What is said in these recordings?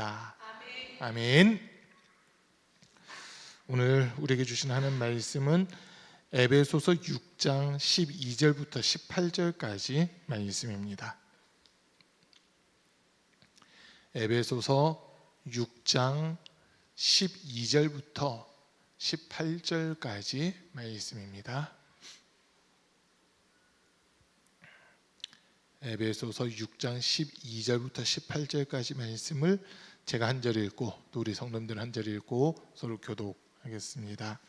축복합니다. 아멘. 오늘 우리에게 주신 하나님 말씀은 에베소서 6장 12절부터 18절까지 말씀입니다. 에베소서 6장 12절부터 18절까지 말씀입니다. 에베소서 6장 12절부터 18절까지 말씀을 제가 한 절 읽고 또 우리 성도님들 한 절 읽고 서로 교독하겠습니다.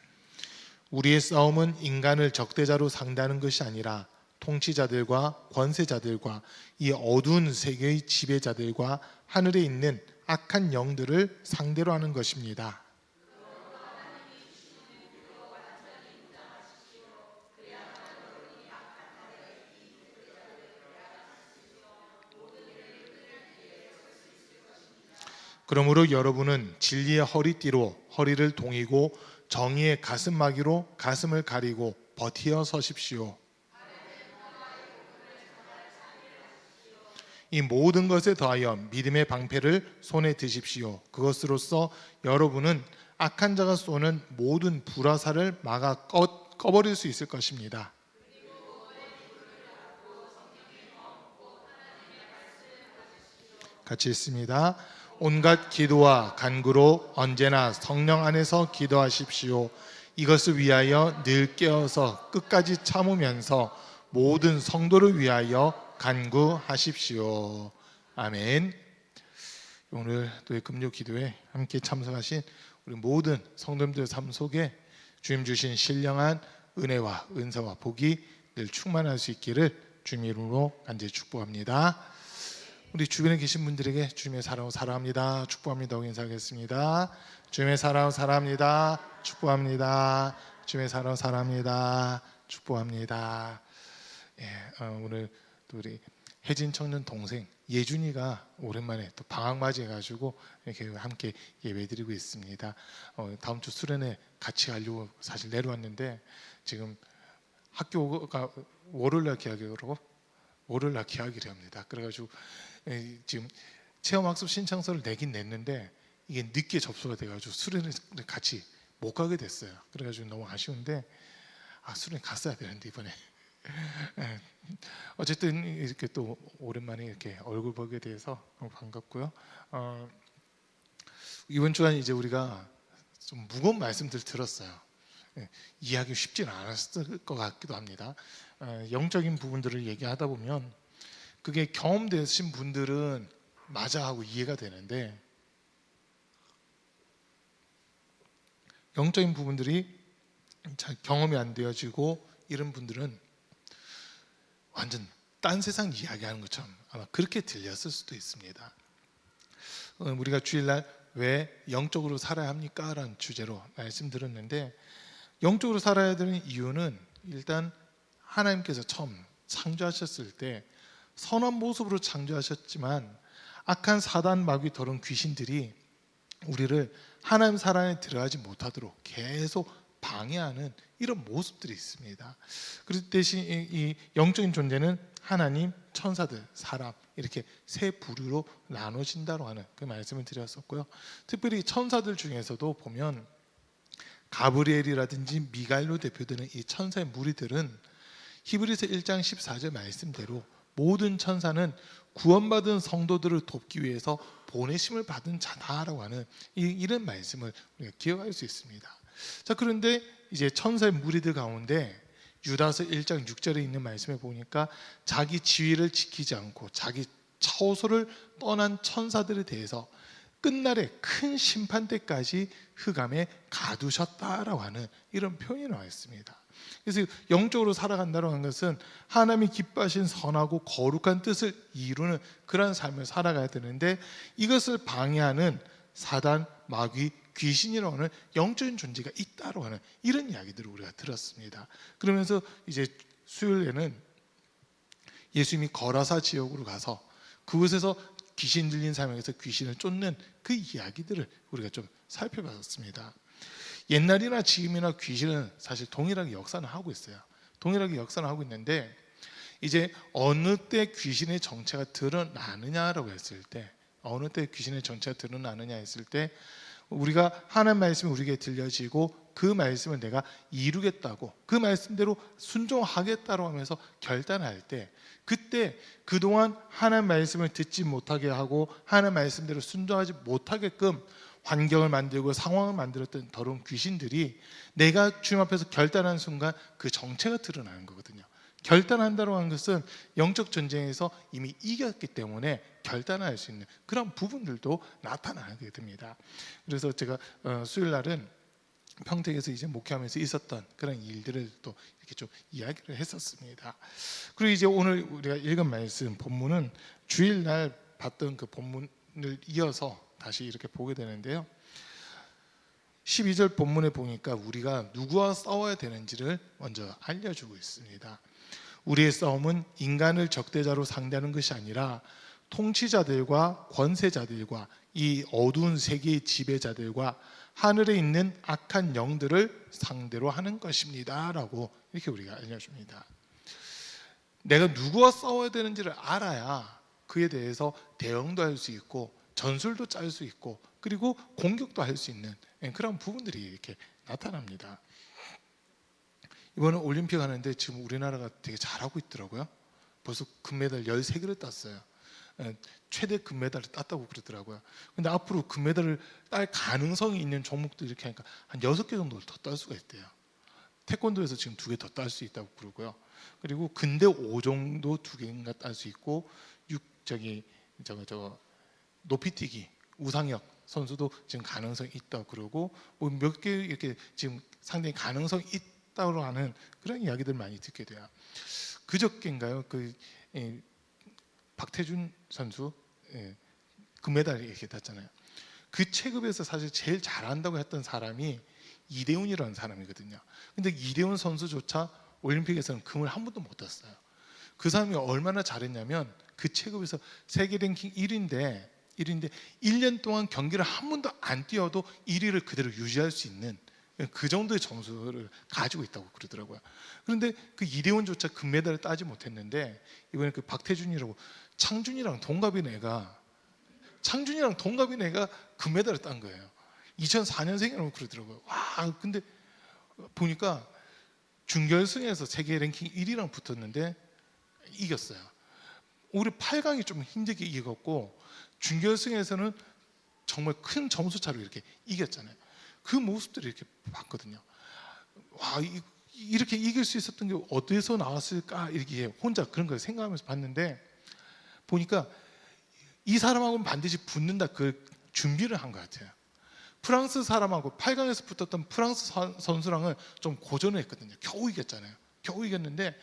우리의 싸움은 인간을 적대자로 상대하는 것이 아니라 통치자들과 권세자들과 이 어두운 세계의 지배자들과 하늘에 있는 악한 영들을 상대로 하는 것입니다. 그러므로 여러분은 진리의 허리띠로 허리를 동이고 정의의 가슴막이로 가슴을 가리고 버티어 서십시오. 이 모든 것에 더하여 믿음의 방패를 손에 드십시오. 그것으로써 여러분은 악한 자가 쏘는 모든 불화살을 막아 꺼버릴 수 있을 것입니다. 같이 읽습니다. 온갖 기도와 간구로 언제나 성령 안에서 기도하십시오. 이것을 위하여 늘 깨어서 끝까지 참으면서 모든 성도를 위하여 간구하십시오. 아멘. 오늘 또 금요 기도에 함께 참석하신 우리 모든 성도님들 삶 속에 주님 주신 신령한 은혜와 은사와 복이 늘 충만할 수 있기를 주님 이름으로 간절히 축복합니다. 우리 주변에 계신 분들에게 주님의 사랑을 사랑합니다, 축복합니다 하고 인사하겠습니다. 주님의 사랑을 사랑합니다, 축복합니다. 주님의 사랑을 사랑합니다, 축복합니다. 오늘 또 우리 혜진 청년 동생 예준이가 오랜만에 또 방학 맞이해가지고 이렇게 함께 예배드리고 있습니다. 다음 주 수련회 같이 가려고 사실 내려왔는데 지금 학교가 월요일날 개학이라고 월요일날 개학이라 합니다. 그래가지고 지금 체험학습 신청서를 내긴 냈는데 이게 늦게 접수가 돼가지고 수련회 같이 못 가게 됐어요. 그래가지고 너무 아쉬운데 수련회 갔어야 되는데 이번에 어쨌든 이렇게 또 오랜만에 이렇게 얼굴 보게 돼서 너무 반갑고요. 이번 주간 이제 우리가 좀 무거운 말씀들 들었어요. 이해하기 쉽지는 않았을 것 같기도 합니다. 영적인 부분들을 얘기하다 보면 그게 경험되신 분들은 맞아 하고 이해가 되는데 영적인 부분들이 잘 경험이 안 되어지고 이런 분들은 완전 딴 세상 이야기하는 것처럼 아마 그렇게 들렸을 수도 있습니다. 우리가 주일날 왜 영적으로 살아야 합니까? 라는 주제로 말씀드렸는데 영적으로 살아야 되는 이유는 일단 하나님께서 처음 창조하셨을 때 선한 모습으로 창조하셨지만 악한 사단 마귀 더러운 귀신들이 우리를 하나님 사랑에 들어가지 못하도록 계속 방해하는 이런 모습들이 있습니다. 그럴 대신 이 영적인 존재는 하나님, 천사들, 사람 이렇게 세 부류로 나눠진다고 하는 그 말씀을 드렸었고요. 특별히 천사들 중에서도 보면 가브리엘이라든지 미가엘로 대표되는 이 천사의 무리들은 히브리서 1장 14절 말씀대로 모든 천사는 구원받은 성도들을 돕기 위해서 보내심을 받은 자다라고 하는 이런 말씀을 우리가 기억할 수 있습니다. 자, 그런데 이제 천사의 무리들 가운데 유다서 1장 6절에 있는 말씀에 보니까 자기 지위를 지키지 않고 자기 처소를 떠난 천사들에 대해서 끝날에 큰 심판 때까지 흑암에 가두셨다라고 하는 이런 표현이 나와 있습니다. 그래서 영적으로 살아간다는 하는 것은 하나님이 기뻐하신 선하고 거룩한 뜻을 이루는 그런 삶을 살아가야 되는데 이것을 방해하는 사단, 마귀, 귀신이라고 하는 영적인 존재가 있다고 하는 이런 이야기들을 우리가 들었습니다. 그러면서 이제 수요일에는 예수님이 거라사 지역으로 가서 그곳에서 귀신 들린 사람에게서 귀신을 쫓는 그 이야기들을 우리가 좀 살펴봤습니다. 옛날이나 지금이나 귀신은 사실 동일하게 역사는 하고 있어요. 동일하게 역사는 하고 있는데 이제 어느 때 귀신의 정체가 드러나느냐라고 했을 때 어느 때 귀신의 정체가 드러나느냐 했을 때 우리가 하나님 말씀이 우리에게 들려지고 그 말씀을 내가 이루겠다고 그 말씀대로 순종하겠다고 하면서 결단할 때 그때 그동안 하나님 말씀을 듣지 못하게 하고 하나님 말씀대로 순종하지 못하게끔 환경을 만들고 상황을 만들었던 더러운 귀신들이 내가 주님 앞에서 결단하는 순간 그 정체가 드러나는 거거든요. 결단한다고 하는 것은 영적 전쟁에서 이미 이겼기 때문에 결단할 수 있는 그런 부분들도 나타나게 됩니다. 그래서 제가 수요일 날은 평택에서 이제 목회하면서 있었던 그런 일들을 또 이렇게 좀 이야기를 했었습니다. 그리고 이제 오늘 우리가 읽은 말씀 본문은 주일날 봤던 그 본문을 이어서 다시 이렇게 보게 되는데요. 12절 본문에 보니까 우리가 누구와 싸워야 되는지를 먼저 알려주고 있습니다. 우리의 싸움은 인간을 적대자로 상대하는 것이 아니라 통치자들과 권세자들과 이 어두운 세계의 지배자들과 하늘에 있는 악한 영들을 상대로 하는 것입니다 라고 이렇게 우리가 알려줍니다. 내가 누구와 싸워야 되는지를 알아야 그에 대해서 대응도 할 수 있고 전술도 짤 수 있고 그리고 공격도 할 수 있는 그런 부분들이 이렇게 나타납니다. 이번에 올림픽 하는데 지금 우리나라가 되게 잘하고 있더라고요. 벌써 금메달 13개를 땄어요. 최대 금메달을 땄다고 그러더라고요. 근데 앞으로 금메달을 딸 가능성이 있는 종목들 이렇게 하니까 한 6개 정도를 더 딸 수가 있대요. 태권도에서 지금 2개 더 딸 수 있다고 그러고요. 그리고 근대 5정도 2개인가 딸 수 있고 높이뛰기 우상혁 선수도 지금 가능성이 있다고 그러고 몇 개 이렇게 지금 상당히 가능성이 있다고 하는 그런 이야기들 많이 듣게 돼요. 그저께인가요? 박태준 선수 금메달 이렇게 땄잖아요. 그 체급에서 사실 제일 잘한다고 했던 사람이 이대훈이라는 사람이거든요. 근데 이대훈 선수조차 올림픽에서는 금을 한 번도 못 땄어요. 그 사람이 얼마나 잘했냐면 그 체급에서 세계 랭킹 1위인데 1년 동안 경기를 한 번도 안 뛰어도 1위를 그대로 유지할 수 있는 그 정도의 점수를 가지고 있다고 그러더라고요. 그런데 그 이대훈조차 금메달을 따지 못했는데 이번에 그 박태준이라고 창준이랑 동갑인 애가 금메달을 딴 거예요. 2004년생이라고 그러더라고요. 와, 근데 보니까 준결승에서 세계 랭킹 1위랑 붙었는데 이겼어요. 우리 8강이 좀 힘들게 이겼고 준결승에서는 정말 큰 점수 차로 이렇게 이겼잖아요. 그 모습들을 이렇게 봤거든요. 와, 이렇게 이길 수 있었던 게 어디서 나왔을까 이렇게 혼자 그런 걸 생각하면서 봤는데 보니까 이 사람하고는 반드시 붙는다 그 준비를 한 것 같아요. 프랑스 사람하고 8강에서 붙었던 프랑스 선수랑은 좀 고전을 했거든요. 겨우 이겼잖아요. 겨우 이겼는데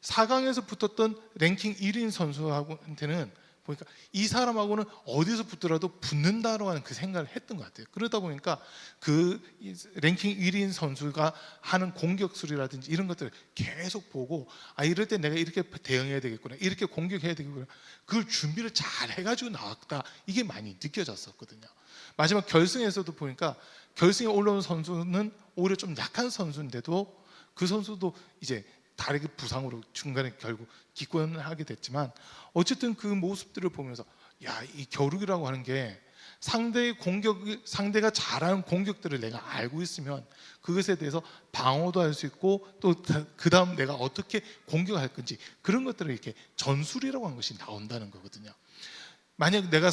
4강에서 붙었던 랭킹 1위인 선수한테는 보니까 이 사람하고는 어디서 붙더라도 붙는다라고 하는 그 생각을 했던 것 같아요. 그러다 보니까 그 랭킹 1위인 선수가 하는 공격술이라든지 이런 것들을 계속 보고 이럴 때 내가 이렇게 대응해야 되겠구나, 이렇게 공격해야 되겠구나, 그걸 준비를 잘 해가지고 나왔다, 이게 많이 느껴졌었거든요. 마지막 결승에서도 보니까 결승에 올라온 선수는 오히려 좀 약한 선수인데도 그 선수도 이제 다르게 부상으로 중간에 결국 기권을 하게 됐지만 어쨌든 그 모습들을 보면서 이 겨루기라고 하는 게 상대가 잘하는 공격들을 내가 알고 있으면 그것에 대해서 방어도 할 수 있고 또 그 다음 내가 어떻게 공격할 건지 그런 것들을 이렇게 전술이라고 하는 것이 나온다는 거거든요. 만약 내가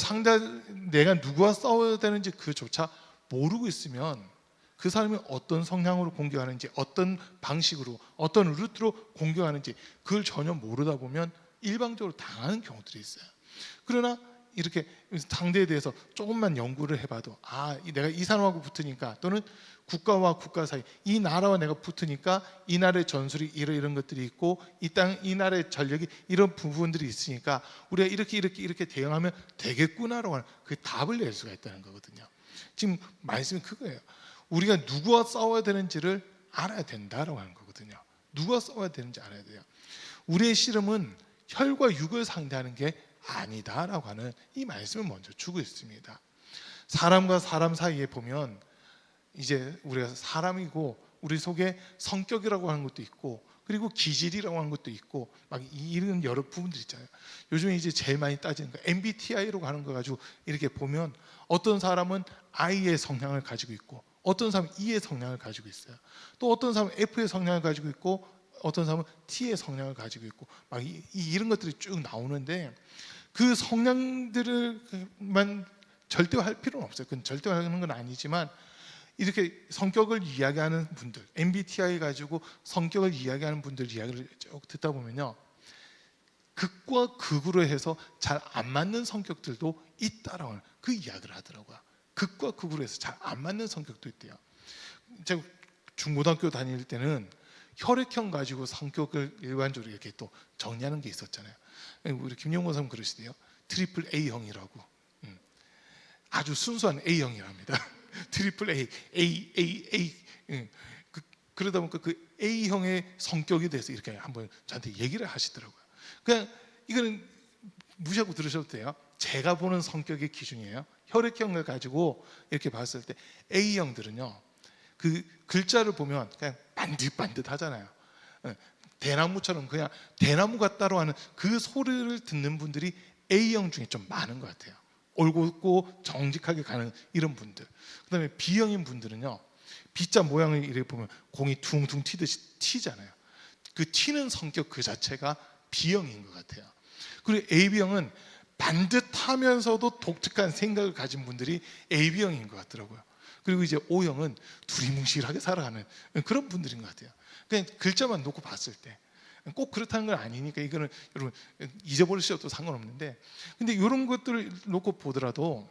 누구와 싸워야 되는지 그조차 모르고 있으면 그 사람이 어떤 성향으로 공격하는지 어떤 방식으로 어떤 루트로 공격하는지 그걸 전혀 모르다 보면 일방적으로 당하는 경우들이 있어요. 그러나 이렇게 상대에 대해서 조금만 연구를 해봐도 내가 이 사람하고 붙으니까 또는 국가와 국가 사이 이 나라와 내가 붙으니까 이 나라의 전술이 이런 것들이 있고 이 나라의 전력이 이런 부분들이 있으니까 우리가 이렇게 대응하면 되겠구나라고 하는 그 답을 낼 수가 있다는 거거든요. 지금 말씀이 그거예요. 우리가 누구와 싸워야 되는지를 알아야 된다라고 하는 거거든요. 누구와 싸워야 되는지 알아야 돼요. 우리의 씨름은 혈과 육을 상대하는 게 아니다라고 하는 이 말씀을 먼저 주고 있습니다. 사람과 사람 사이에 보면 이제 우리가 사람이고 우리 속에 성격이라고 하는 것도 있고 그리고 기질이라고 하는 것도 있고 막 이런 여러 부분들 있잖아요. 요즘에 이제 제일 많이 따지는 거 MBTI로 가는 거 가지고 이렇게 보면 어떤 사람은 I의 성향을 가지고 있고 어떤 사람은 E의 성향을 가지고 있어요. 또 어떤 사람은 F의 성향을 가지고 있고 어떤 사람은 T의 성향을 가지고 있고 막 이런 것들이 쭉 나오는데 그 성향들을만 절대화할 필요는 없어요. 그건 절대화하는 건 아니지만 이렇게 성격을 이야기하는 분들, MBTI 가지고 성격을 이야기하는 분들 이야기를 쭉 듣다 보면요, 극과 극으로 해서 잘 안 맞는 성격들도 있다라고 그 이야기를 하더라고요. 극과 극으로 해서 잘 안 맞는 성격도 있대요. 제가 중고등학교 다닐 때는 혈액형 가지고 성격을 일반적으로 이렇게 또 정리하는 게 있었잖아요. 우리 김용건 선생님 그러시대요. 트리플 A형이라고. 아주 순수한 A형이랍니다. 트리플 A. 그러다 보니까 그 A형의 성격에 대해서 이렇게 한번 저한테 얘기를 하시더라고요. 그냥 이거는 무시하고 들으셔도 돼요. 제가 보는 성격의 기준이에요. 혈액형을 가지고 이렇게 봤을 때 A형들은요, 그 글자를 보면 그냥 반듯반듯하잖아요. 대나무처럼 그냥 대나무가 따로 하는 그 소리를 듣는 분들이 A형 중에 좀 많은 것 같아요. 올곧고 정직하게 가는 이런 분들. 그다음에 B형인 분들은요, B자 모양을 이렇게 보면 공이 퉁퉁 튀듯이 튀잖아요. 그 튀는 성격 그 자체가 B형인 것 같아요. 그리고 AB형은 반듯하면서도 독특한 생각을 가진 분들이 AB형인 것 같더라고요. 그리고 이제 O형은 두리뭉실하게 살아가는 그런 분들인 것 같아요. 그냥 글자만 놓고 봤을 때 꼭 그렇다는 건 아니니까 이거는 여러분 잊어버리셔도 상관없는데, 근데 이런 것들을 놓고 보더라도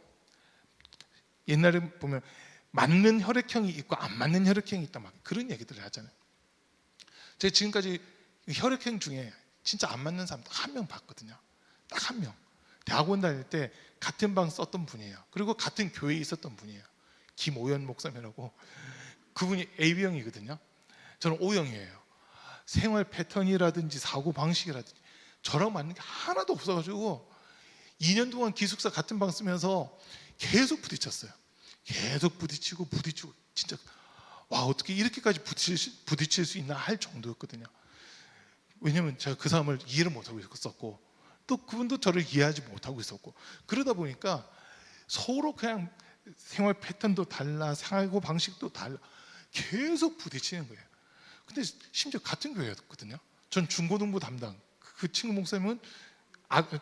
옛날에 보면 맞는 혈액형이 있고 안 맞는 혈액형이 있다 막 그런 얘기들을 하잖아요. 제가 지금까지 혈액형 중에 진짜 안 맞는 사람 딱 한 명 봤거든요. 딱 한 명. 대학원 다닐 때 같은 방 썼던 분이에요. 그리고 같은 교회에 있었던 분이에요. 김오연 목사님이라고. 그분이 AB형이거든요. 저는 O형이에요. 생활 패턴이라든지 사고 방식이라든지 저랑 맞는 게 하나도 없어가지고 2년 동안 기숙사 같은 방 쓰면서 계속 부딪혔어요. 계속 부딪히고 진짜 와, 어떻게 이렇게까지 부딪힐 수 있나 할 정도였거든요. 왜냐면 제가 그 사람을 이해를 못하고 있었고 또 그분도 저를 이해하지 못하고 있었고, 그러다 보니까 서로 그냥 생활 패턴도 달라, 사고 방식도 달라, 계속 부딪히는 거예요. 근데 심지어 같은 교회였거든요. 전 중고등부 담당, 그 친구 목사님은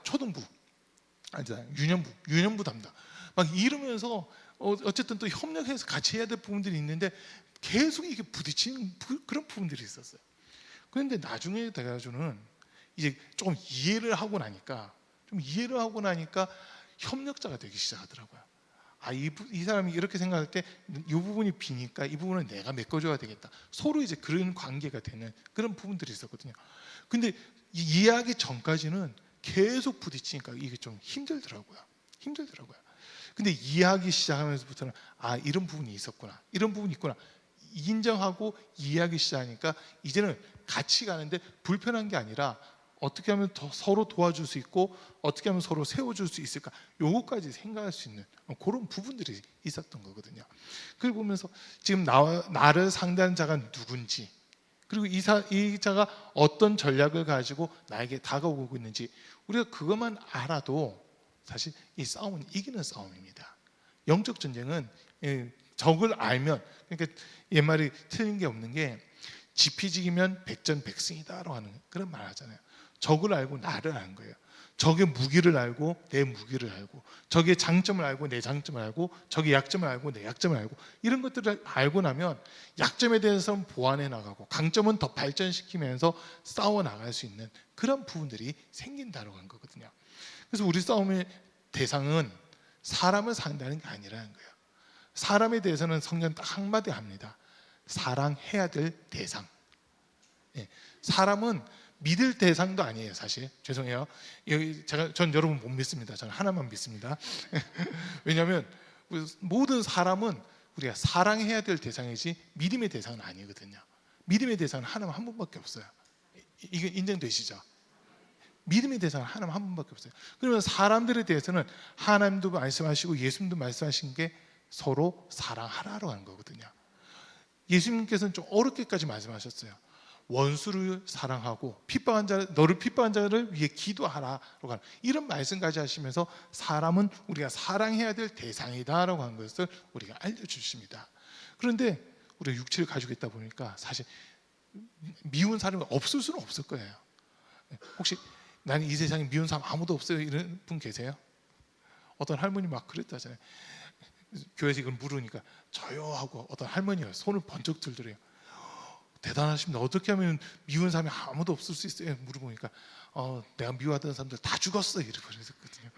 초등부, 유년부 담당, 막 이러면서 어쨌든 또 협력해서 같이 해야 될 부분들이 있는데 계속 이게 부딪히는 그런 부분들이 있었어요. 그런데 나중에 돼가지고는 이제 조금 이해를 하고 나니까 협력자가 되기 시작하더라고요. 이 사람이 이렇게 생각할 때 이 부분이 비니까 이 부분은 내가 메꿔줘야 되겠다. 서로 이제 그런 관계가 되는 그런 부분들이 있었거든요. 근데 이해하기 전까지는 계속 부딪히니까 이게 좀 힘들더라고요. 근데 이해하기 시작하면서부터는 이런 부분이 있었구나, 이런 부분이 있구나 인정하고 이해하기 시작하니까 이제는 같이 가는데 불편한 게 아니라 어떻게 하면 더 서로 도와줄 수 있고 어떻게 하면 서로 세워줄 수 있을까, 요거까지 생각할 수 있는 그런 부분들이 있었던 거거든요. 그걸 보면서 지금 나를 상대하는 자가 누군지, 그리고 이 자가 어떤 전략을 가지고 나에게 다가오고 있는지 우리가 그것만 알아도 사실 이 싸움은 이기는 싸움입니다. 영적 전쟁은 적을 알면, 그러니까 옛말이 틀린 게 없는 게 지피지기면 백전백승이다라고 하는 그런 말 하잖아요. 적을 알고 나를 아는 거예요. 적의 무기를 알고 내 무기를 알고, 적의 장점을 알고 내 장점을 알고, 적의 약점을 알고 내 약점을 알고, 이런 것들을 알고 나면 약점에 대해서는 보완해 나가고 강점은 더 발전시키면서 싸워 나갈 수 있는 그런 부분들이 생긴다고 하는 거거든요. 그래서 우리 싸움의 대상은 사람을 상대하는 게 아니라는 거예요. 사람에 대해서는 성경 딱 한마디 합니다. 사랑해야 될 대상. 사람은 믿을 대상도 아니에요. 사실 죄송해요. 전 여러분 못 믿습니다. 저는 하나만 믿습니다. 왜냐하면 모든 사람은 우리가 사랑해야 될 대상이지 믿음의 대상은 아니거든요. 믿음의 대상은 하나님 한 분밖에 없어요. 이게 인정되시죠? 믿음의 대상은 하나님 한 분밖에 없어요. 그러면 사람들에 대해서는 하나님도 말씀하시고 예수님도 말씀하신 게 서로 사랑하라고 하는 거거든요. 예수님께서는 좀 어렵게까지 말씀하셨어요. 원수를 사랑하고 너를 핍박한 자를 위해 기도하라라고 하는 이런 말씀까지 하시면서 사람은 우리가 사랑해야 될 대상이다라고 하는 것을 우리가 알려주십니다. 그런데 우리가 육체를 가지고 있다 보니까 사실 미운 사람이 없을 수는 없을 거예요. 혹시 나는 이 세상에 미운 사람 아무도 없어요 이런 분 계세요? 어떤 할머니 막 그랬다잖아요. 교회에서 이걸 물으니까 저요 하고 어떤 할머니가 손을 번쩍 들더래요. 대단하십니다. 어떻게 하면 미운 사람이 아무도 없을 수 있어요? 물어보니까 내가 미워하던 사람들 다 죽었어 이러고 그랬거든요.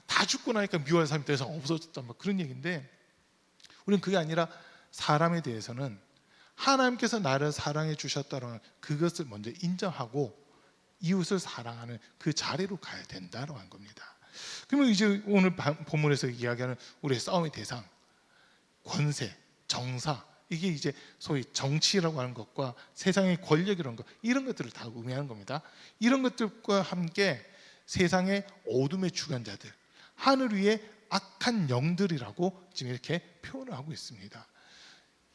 다 죽고 나니까 미워하는 사람이 더 이상 없어졌다 막 그런 얘기인데, 우리는 그게 아니라 사람에 대해서는 하나님께서 나를 사랑해 주셨다는 그것을 먼저 인정하고 이웃을 사랑하는 그 자리로 가야 된다고 한 겁니다. 그러면 이제 오늘 본문에서 이야기하는 우리의 싸움의 대상, 권세, 정사, 이게 이제 소위 정치라고 하는 것과 세상의 권력이라는 것, 이런 것들을 다 의미하는 겁니다. 이런 것들과 함께 세상의 어둠의 주관자들, 하늘 위의 악한 영들이라고 지금 이렇게 표현을 하고 있습니다.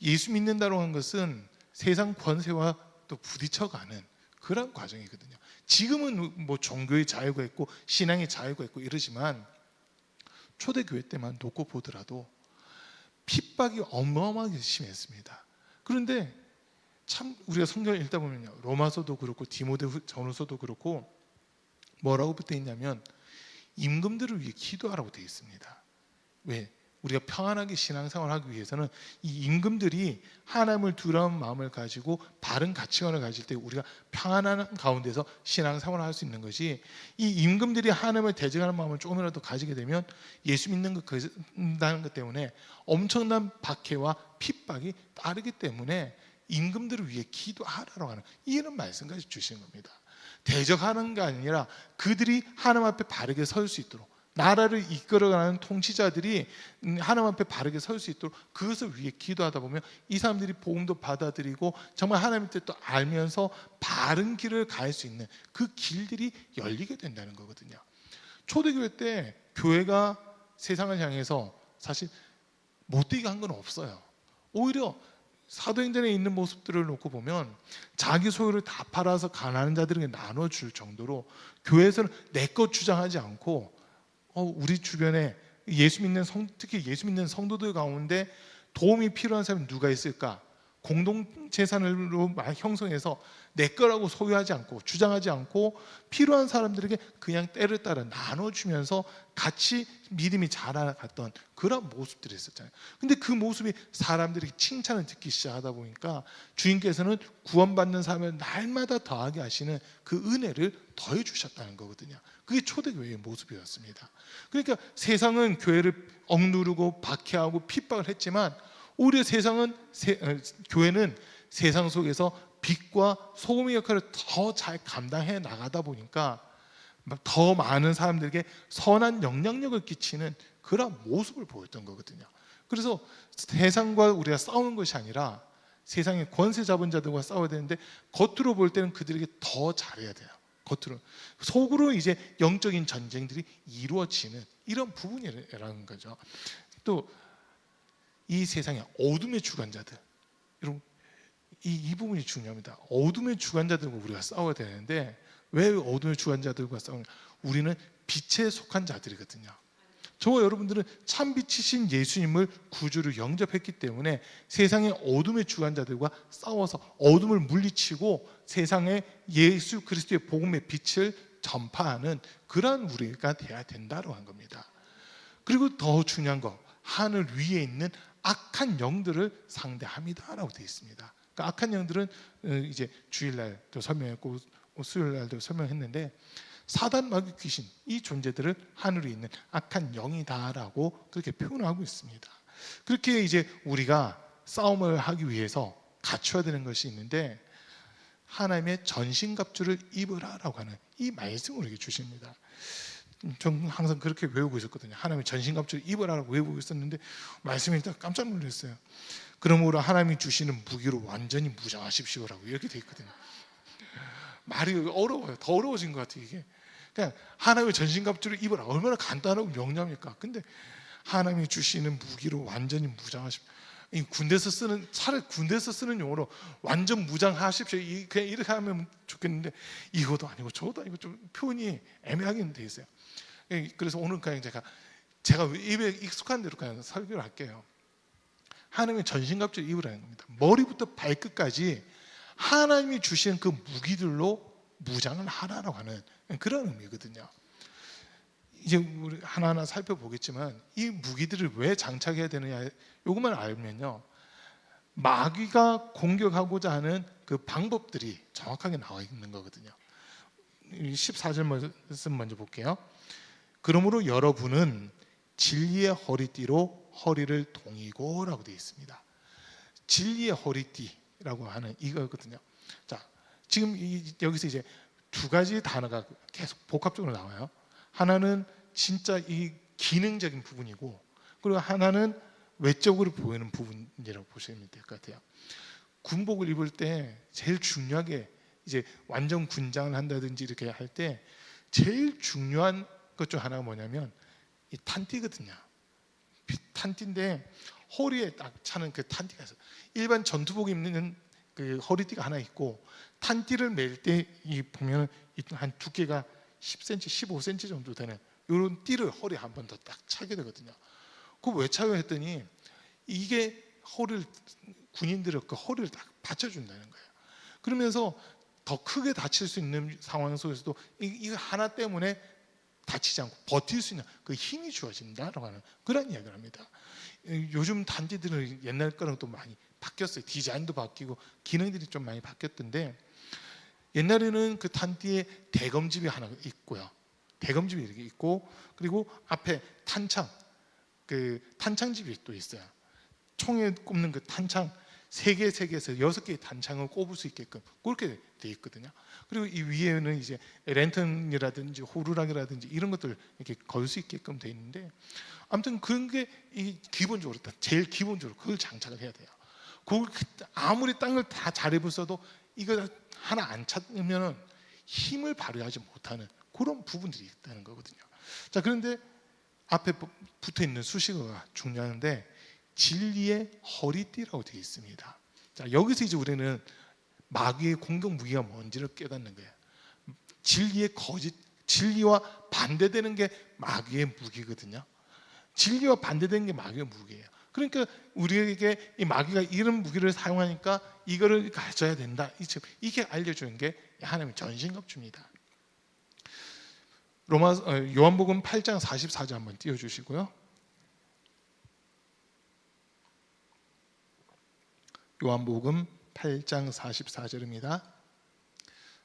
예수 믿는다고 하는 것은 세상 권세와 또 부딪혀가는 그런 과정이거든요. 지금은 뭐 종교의 자유가 있고 신앙의 자유가 있고 이러지만 초대교회 때만 놓고 보더라도 핍박이 어마어마하게 심했습니다. 그런데 참 우리가 성경을 읽다 보면요, 로마서도 그렇고 디모데전서도 그렇고 뭐라고 붙어 있냐면 임금들을 위해 기도하라고 되어 있습니다. 왜? 우리가 평안하게 신앙생활을 하기 위해서는 이 임금들이 하나님을 두려운 마음을 가지고 바른 가치관을 가질 때 우리가 평안한 가운데서 신앙생활을 할 수 있는 것이, 이 임금들이 하나님을 대적하는 마음을 조금이라도 가지게 되면 예수 믿는 것 때문에 엄청난 박해와 핍박이 따르기 때문에 임금들을 위해 기도하라고 하는 이런 말씀까지 주시는 겁니다. 대적하는 게 아니라 그들이 하나님 앞에 바르게 설 수 있도록, 나라를 이끌어가는 통치자들이 하나님 앞에 바르게 설 수 있도록 그것을 위해 기도하다 보면 이 사람들이 복음도 받아들이고 정말 하나님의 뜻도 알면서 바른 길을 갈 수 있는 그 길들이 열리게 된다는 거거든요. 초대교회 때 교회가 세상을 향해서 사실 못되게 한 건 없어요. 오히려 사도행전에 있는 모습들을 놓고 보면 자기 소유를 다 팔아서 가난한 자들에게 나눠줄 정도로 교회에서는 내 것 주장하지 않고 우리 주변에 특히 예수 믿는 성도들 가운데 도움이 필요한 사람이 누가 있을까? 공동재산으로 형성해서 내 거라고 소유하지 않고 주장하지 않고 필요한 사람들에게 그냥 때를 따라 나눠주면서 같이 믿음이 자라갔던 그런 모습들이 있었잖아요. 근데 그 모습이 사람들이 칭찬을 듣기 시작하다 보니까 주인께서는 구원받는 사람을 날마다 더하게 하시는 그 은혜를 더해 주셨다는 거거든요. 그게 초대교회의 모습이었습니다. 그러니까 세상은 교회를 억누르고 박해하고 핍박을 했지만 오히려 교회는 세상 속에서 빛과 소금의 역할을 더 잘 감당해 나가다 보니까 더 많은 사람들에게 선한 영향력을 끼치는 그런 모습을 보였던 거거든요. 그래서 세상과 우리가 싸우는 것이 아니라 세상의 권세 잡은 자들과 싸워야 되는데 겉으로 볼 때는 그들에게 더 잘해야 돼요. 속으로 이제 영적인 전쟁들이 이루어지는 이런 부분이라는 거죠. 또 이 세상의 어둠의 주관자들, 여러분 이 부분이 중요합니다. 어둠의 주관자들과 우리가 싸워야 되는데 왜 어둠의 주관자들과 싸우냐? 우리는 빛에 속한 자들이거든요. 저와 여러분들은 참 빛이신 예수님을 구주로 영접했기 때문에 세상의 어둠의 주관자들과 싸워서 어둠을 물리치고 세상에 예수 그리스도의 복음의 빛을 전파하는 그런 우리가 돼야 된다고 한 겁니다. 그리고 더 중요한 거, 하늘 위에 있는 악한 영들을 상대합니다라고 되어 있습니다. 그러니까 악한 영들은 이제 주일날도 설명했고 수요일날도 설명했는데 사단, 마귀, 귀신 이 존재들을 하늘에 있는 악한 영이다라고 그렇게 표현하고 있습니다. 그렇게 이제 우리가 싸움을 하기 위해서 갖춰야 되는 것이 있는데 하나님의 전신갑주를 입으라라고 하는 이 말씀을 우리에게 주십니다. 전 항상 그렇게 외우고 있었거든요. 하나님의 전신갑주를 입으라고 외우고 있었는데 말씀이 딱 깜짝 놀랐어요. 그러므로 하나님이 주시는 무기로 완전히 무장하십시오라고 이렇게 돼 있거든요. 말이 어려워요. 더 어려워진 것 같아요. 이게 그냥 하나님의 전신갑주를 입으라, 얼마나 간단하고 명료합니까? 근데 하나님이 주시는 무기로 완전히 무장하십시오. 이 군대에서 쓰는, 차라리 군대에서 쓰는 용어로 완전 무장하십시오, 그냥 이렇게 하면 좋겠는데 이것도 아니고 저것도 아니고 좀 표현이 애매하게 돼 있어요. 그래서 오늘 그냥 제가 입에 익숙한 대로 그냥 설교를 할게요. 하나님의 전신갑주를 입으라는 겁니다. 머리부터 발끝까지 하나님이 주신 그 무기들로 무장을 하라고 하는 그런 의미거든요. 이제 우리 하나하나 살펴보겠지만 이 무기들을 왜 장착해야 되느냐, 이것만 알면요, 마귀가 공격하고자 하는 그 방법들이 정확하게 나와 있는 거거든요. 14절 말씀 먼저 볼게요. 그러므로 여러분은 진리의 허리띠로 허리를 동이고 라고 되어 있습니다. 진리의 허리띠라고 하는 이거거든요. 자, 지금 여기서 이제 두 가지 단어가 계속 복합적으로 나와요. 하나는 진짜 이 기능적인 부분이고, 그리고 하나는 외적으로 보이는 부분이라고 보시면 될 것 같아요. 군복을 입을 때 제일 중요하게 이제 완전 군장을 한다든지 이렇게 할 때 제일 중요한 것 중 하나가 뭐냐면 이 탄띠거든요. 탄띠인데 허리에 딱 차는 그 탄띠가 있어요. 일반 전투복 입는 그 허리띠가 하나 있고, 탄띠를 맬 때 이 보면 한 두께가 10cm, 15cm 정도 되는 이런 띠를 허리에 한 번 더 딱 차게 되거든요. 그거 왜 차요 했더니 이게 허리를, 군인들의 그 허리를 딱 받쳐준다는 거예요. 그러면서 더 크게 다칠 수 있는 상황 속에서도 이거 하나 때문에 다치지 않고 버틸 수 있는 그 힘이 주어진다라고 하는 그런 이야기를 합니다. 요즘 단지들은 옛날 거랑 또 많이 바뀌었어요. 디자인도 바뀌고 기능들이 좀 많이 바뀌었던데, 옛날에는 그 탄띠에 대검집이 하나 있고요. 대검집이 이렇게 있고, 그리고 앞에 탄창, 그 탄창집이 또 있어요. 총에 꼽는 그 탄창 3개에서 6개의 탄창을 꼽을 수 있게끔 그렇게 돼 있거든요. 그리고 이 위에는 이제 랜턴이라든지 호루라기라든지 이런 것들 이렇게 걸 수 있게끔 돼 있는데, 아무튼 그런 게 이 기본적으로, 제일 기본적으로 그걸 장착을 해야 돼요. 그걸 아무리 땅을 다 잘 입었어도 이거 하나 안 찾으면 힘을 발휘하지 못하는 그런 부분들이 있다는 거거든요. 자, 그런데 앞에 붙어 있는 수식어가 중요한데 진리의 허리띠라고 되어 있습니다. 자, 여기서 이제 우리는 마귀의 공격 무기가 뭔지를 깨닫는 거예요. 진리의 거짓, 진리와 반대되는 게 마귀의 무기거든요. 진리와 반대되는 게 마귀의 무기예요. 그러니까 우리에게 이 마귀가 이런 무기를 사용하니까 이거를 가져야 된다, 이게 알려주는 게 하나님의 전신갑주입니다. 요한복음 8장 44절 한번 띄워주시고요. 요한복음 8장 44절입니다.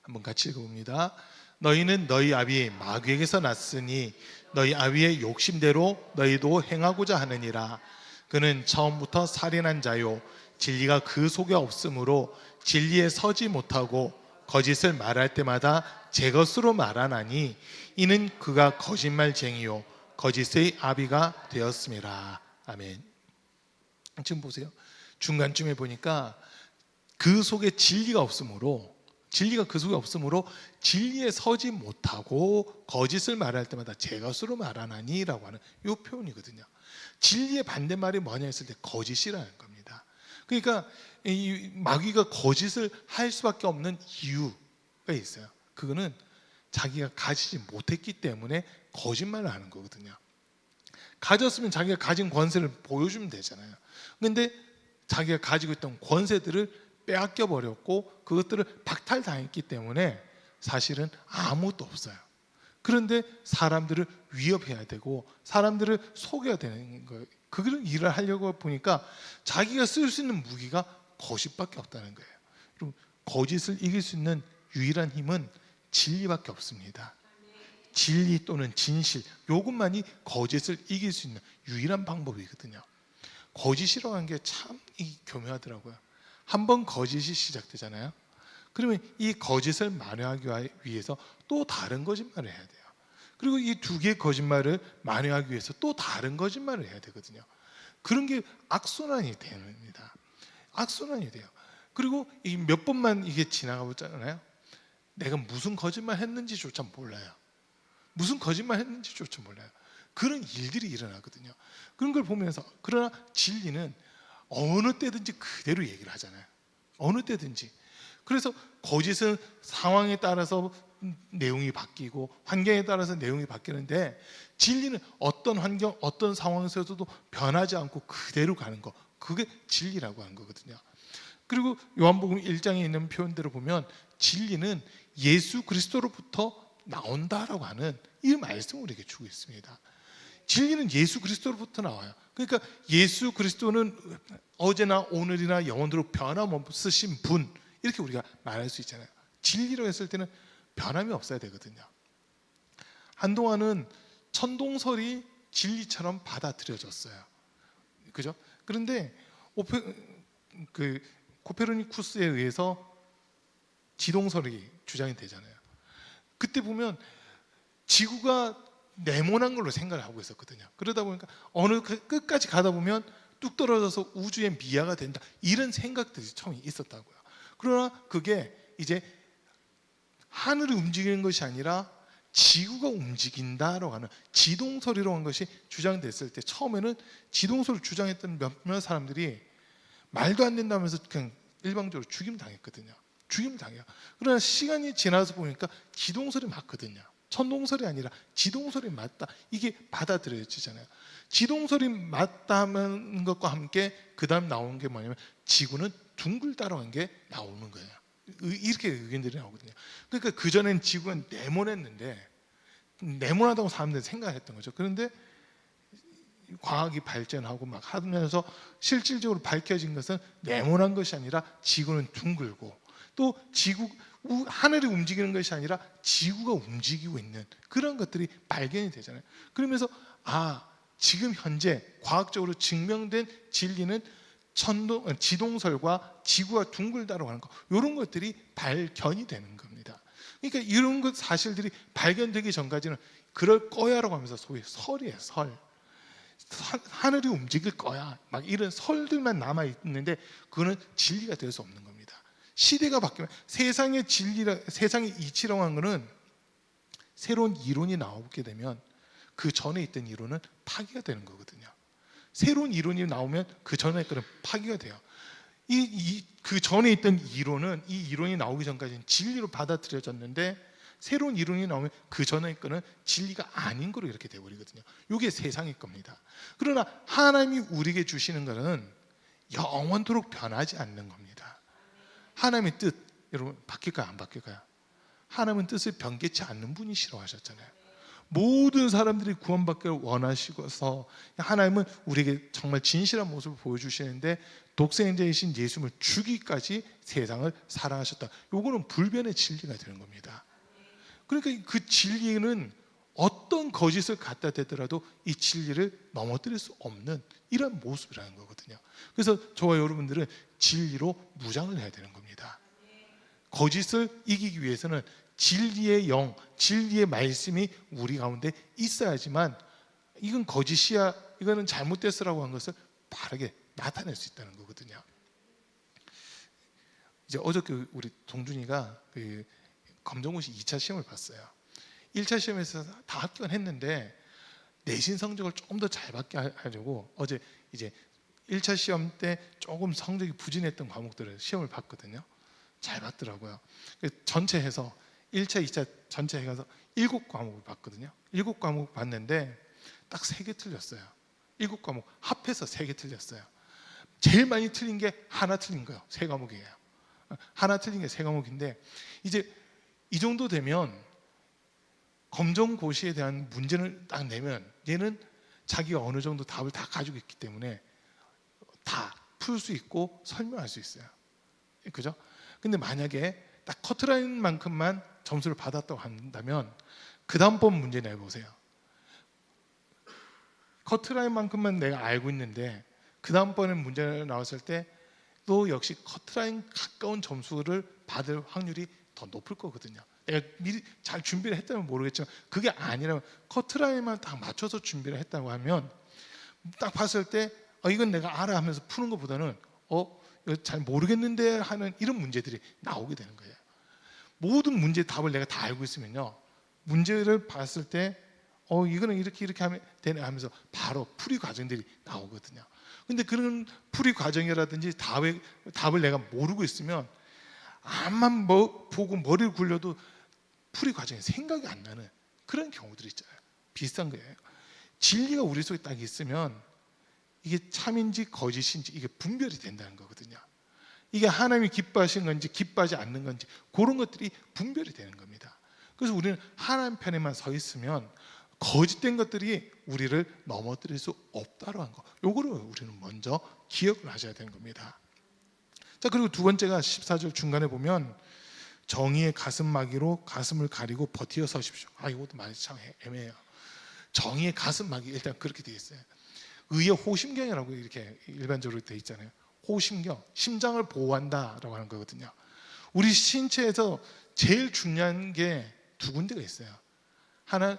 한번 같이 읽어봅니다. 너희는 너희 아비 마귀에게서 났으니 너희 아비의 욕심대로 너희도 행하고자 하느니라. 그는 처음부터 살인한 자요, 진리가 그 속에 없으므로 진리에 서지 못하고 거짓을 말할 때마다 제 것으로 말하나니 이는 그가 거짓말쟁이요 거짓의 아비가 되었음이라. 아멘. 지금 보세요. 중간쯤에 보니까 그 속에 진리가 없으므로, 진리가 그 속에 없으므로 진리에 서지 못하고 거짓을 말할 때마다 제 것으로 말하나니 라고 하는 이 표현이거든요. 진리의 반대말이 뭐냐 했을 때 거짓이라는 겁니다. 그러니까 이 마귀가 거짓을 할 수밖에 없는 이유가 있어요. 그거는 자기가 가지지 못했기 때문에 거짓말을 하는 거거든요. 가졌으면 자기가 가진 권세를 보여주면 되잖아요. 그런데 자기가 가지고 있던 권세들을 빼앗겨 버렸고 그것들을 박탈당했기 때문에 사실은 아무것도 없어요. 그런데 사람들을 위협해야 되고 사람들을 속여야 되는 거예요. 그 일을 하려고 보니까 자기가 쓸 수 있는 무기가 거짓밖에 없다는 거예요. 그럼 거짓을 이길 수 있는 유일한 힘은 진리밖에 없습니다. 진리 또는 진실, 이것만이 거짓을 이길 수 있는 유일한 방법이거든요. 거짓이라고 하는 게 참 교묘하더라고요. 한번 거짓이 시작되잖아요. 그러면 이 거짓을 만회하기 위해서 또 다른 거짓말을 해야 돼요. 그리고 이 두 개의 거짓말을 만회하기 위해서 또 다른 거짓말을 해야 되거든요. 그런 게 악순환이 됩니다. 악순환이 돼요. 그리고 몇 번만 이게 지나가고 있잖아요. 내가 무슨 거짓말 했는지조차 몰라요. 무슨 거짓말 했는지조차 몰라요. 그런 일들이 일어나거든요. 그런 걸 보면서, 그러나 진리는 어느 때든지 그대로 얘기를 하잖아요. 어느 때든지. 그래서 거짓은 상황에 따라서 내용이 바뀌고 환경에 따라서 내용이 바뀌는데, 진리는 어떤 환경, 어떤 상황에서도 변하지 않고 그대로 가는 거, 그게 진리라고 하는 거거든요. 그리고 요한복음 1장에 있는 표현대로 보면 진리는 예수 그리스도로부터 나온다라고 하는 이 말씀을 우리에게 주고 있습니다. 진리는 예수 그리스도로부터 나와요. 그러니까 예수 그리스도는 어제나 오늘이나 영원토록 변함없으신 분, 이렇게 우리가 말할 수 있잖아요. 진리로 했을 때는 변함이 없어야 되거든요. 한동안은 천동설이 진리처럼 받아들여졌어요. 그죠? 그런데 코페르니쿠스에 의해서 지동설이 주장이 되잖아요. 그때 보면 지구가 네모난 걸로 생각을 하고 있었거든요. 그러다 보니까 어느 끝까지 가다 보면 뚝 떨어져서 우주의 미아가 된다, 이런 생각들이 처음에 있었다고요. 그러나 그게 이제 하늘이 움직이는 것이 아니라 지구가 움직인다라고 하는 지동설이라고 하는 것이 주장됐을 때, 처음에는 지동설을 주장했던 몇몇 사람들이 말도 안 된다면서 그냥 일방적으로 죽임 당했거든요. 죽임 당해요. 그러나 시간이 지나서 보니까 지동설이 맞거든요. 천동설이 아니라 지동설이 맞다, 이게 받아들여지잖아요. 지동설이 맞다 하는 것과 함께 그 다음 나오는 게 뭐냐면 지구는 둥글다라고 하는 게 나오는 거예요. 이렇게 의견들이 나오거든요. 그러니까 그전엔 지구가 네모냈는데, 네모나다고 사람들이 생각했던 거죠. 그런데 과학이 발전하고 막 하면서 실질적으로 밝혀진 것은 네모난 것이 아니라 지구는 둥글고, 또 하늘이 움직이는 것이 아니라 지구가 움직이고 있는 그런 것들이 발견이 되잖아요. 그러면서 지금 현재 과학적으로 증명된 진리는 지동설과 지구가 둥글다라고 하는 거, 이런 것들이 발견이 되는 겁니다. 그러니까 이런 것 사실들이 발견되기 전까지는 그럴 거야라고 하면서 소위 설이에요. 설. 하늘이 움직일 거야, 막 이런 설들만 남아 있는데 그거는 진리가 될 수 없는 겁니다. 시대가 바뀌면 세상의 이치라고 하는 거는 새로운 이론이 나오게 되면 그 전에 있던 이론은 파기가 되는 거거든요. 새로운 이론이 나오면 그 전에 거는 파기가 돼요. 그 전에 있던 이론은, 이 이론이 나오기 전까지는 진리로 받아들여졌는데, 새로운 이론이 나오면 그 전에 거는 진리가 아닌 거로 이렇게 되어버리거든요. 이게 세상일 겁니다. 그러나 하나님이 우리에게 주시는 것은 영원토록 변하지 않는 겁니다. 하나님의 뜻, 여러분 바뀔까요? 안 바뀔까요? 하나님은 뜻을 변개치 않는 분이시라고 하셨잖아요. 모든 사람들이 구원받기를 원하시고서 하나님은 우리에게 정말 진실한 모습을 보여주시는데, 독생자이신 예수님을 주기까지 세상을 사랑하셨다. 이거는 불변의 진리가 되는 겁니다. 그러니까 그 진리는 어떤 거짓을 갖다 대더라도 이 진리를 넘어뜨릴 수 없는 이런 모습이라는 거거든요. 그래서 저와 여러분들은 진리로 무장을 해야 되는 겁니다. 거짓을 이기기 위해서는 진리의 영, 진리의 말씀이 우리 가운데 있어야지만, 이건 거짓이야, 이거는 잘못됐어라고 한 것을 바르게 나타낼 수 있다는 거거든요. 이제 어저께 우리 동준이가 검정고시 2차 시험을 봤어요. 1차 시험에서 다 합격했는데 내신 성적을 조금 더 잘 받게 하려고 어제 이제 1차 시험 때 조금 성적이 부진했던 과목들을 시험을 봤거든요. 잘 봤더라고요. 전체 해서 1차, 2차 전체 해서 7과목을 봤거든요. 7과목 봤는데 딱 3개 틀렸어요. 7과목 합해서 3개 틀렸어요. 제일 많이 틀린 게 하나 틀린 거예요. 3과목이에요. 하나 틀린 게 3과목인데, 이제 이 정도 되면 검정고시에 대한 문제를 딱 내면 얘는 자기가 어느 정도 답을 다 가지고 있기 때문에 다 풀 수 있고 설명할 수 있어요. 그죠? 근데 만약에 딱 커트라인만큼만 점수를 받았다고 한다면 그 다음번 문제 내보세요. 커트라인만큼만 내가 알고 있는데 그 다음번에 문제 나왔을 때 또 역시 커트라인 가까운 점수를 받을 확률이 더 높을 거거든요. 내가 미리 잘 준비를 했다면 모르겠지만, 그게 아니라면 커트라인만 딱 맞춰서 준비를 했다고 하면 딱 봤을 때 이건 내가 알아 하면서 푸는 것보다는 이거 잘 모르겠는데 하는 이런 문제들이 나오게 되는 거예요. 모든 문제 답을 내가 다 알고 있으면요, 문제를 봤을 때 이거는 이렇게 하면 되네 하면서 바로 풀이 과정들이 나오거든요. 근데 그런 풀이 과정이라든지 답을 내가 모르고 있으면 암만 보고 머리를 굴려도 풀이 과정이 생각이 안 나는 그런 경우들이 있잖아요. 비슷한 거예요. 진리가 우리 속에 딱 있으면 이게 참인지 거짓인지 이게 분별이 된다는 거거든요. 이게 하나님이 기뻐하신 건지 기뻐하지 않는 건지 그런 것들이 분별이 되는 겁니다. 그래서 우리는 하나님 편에만 서 있으면 거짓된 것들이 우리를 넘어뜨릴 수 없다고 하는 거, 요거를 우리는 먼저 기억을 하셔야 되는 겁니다. 자, 그리고 두 번째가 14절 중간에 보면 정의의 가슴막이로 가슴을 가리고 버티어 서십시오. 이것도 말이 참 애매해요. 정의의 가슴막이 일단 그렇게 되어 있어요. 의의 호심경이라고 이렇게 일반적으로 되어 있잖아요. 호심경, 심장을 보호한다라고 하는 거거든요. 우리 신체에서 제일 중요한 게 두 군데가 있어요. 하나,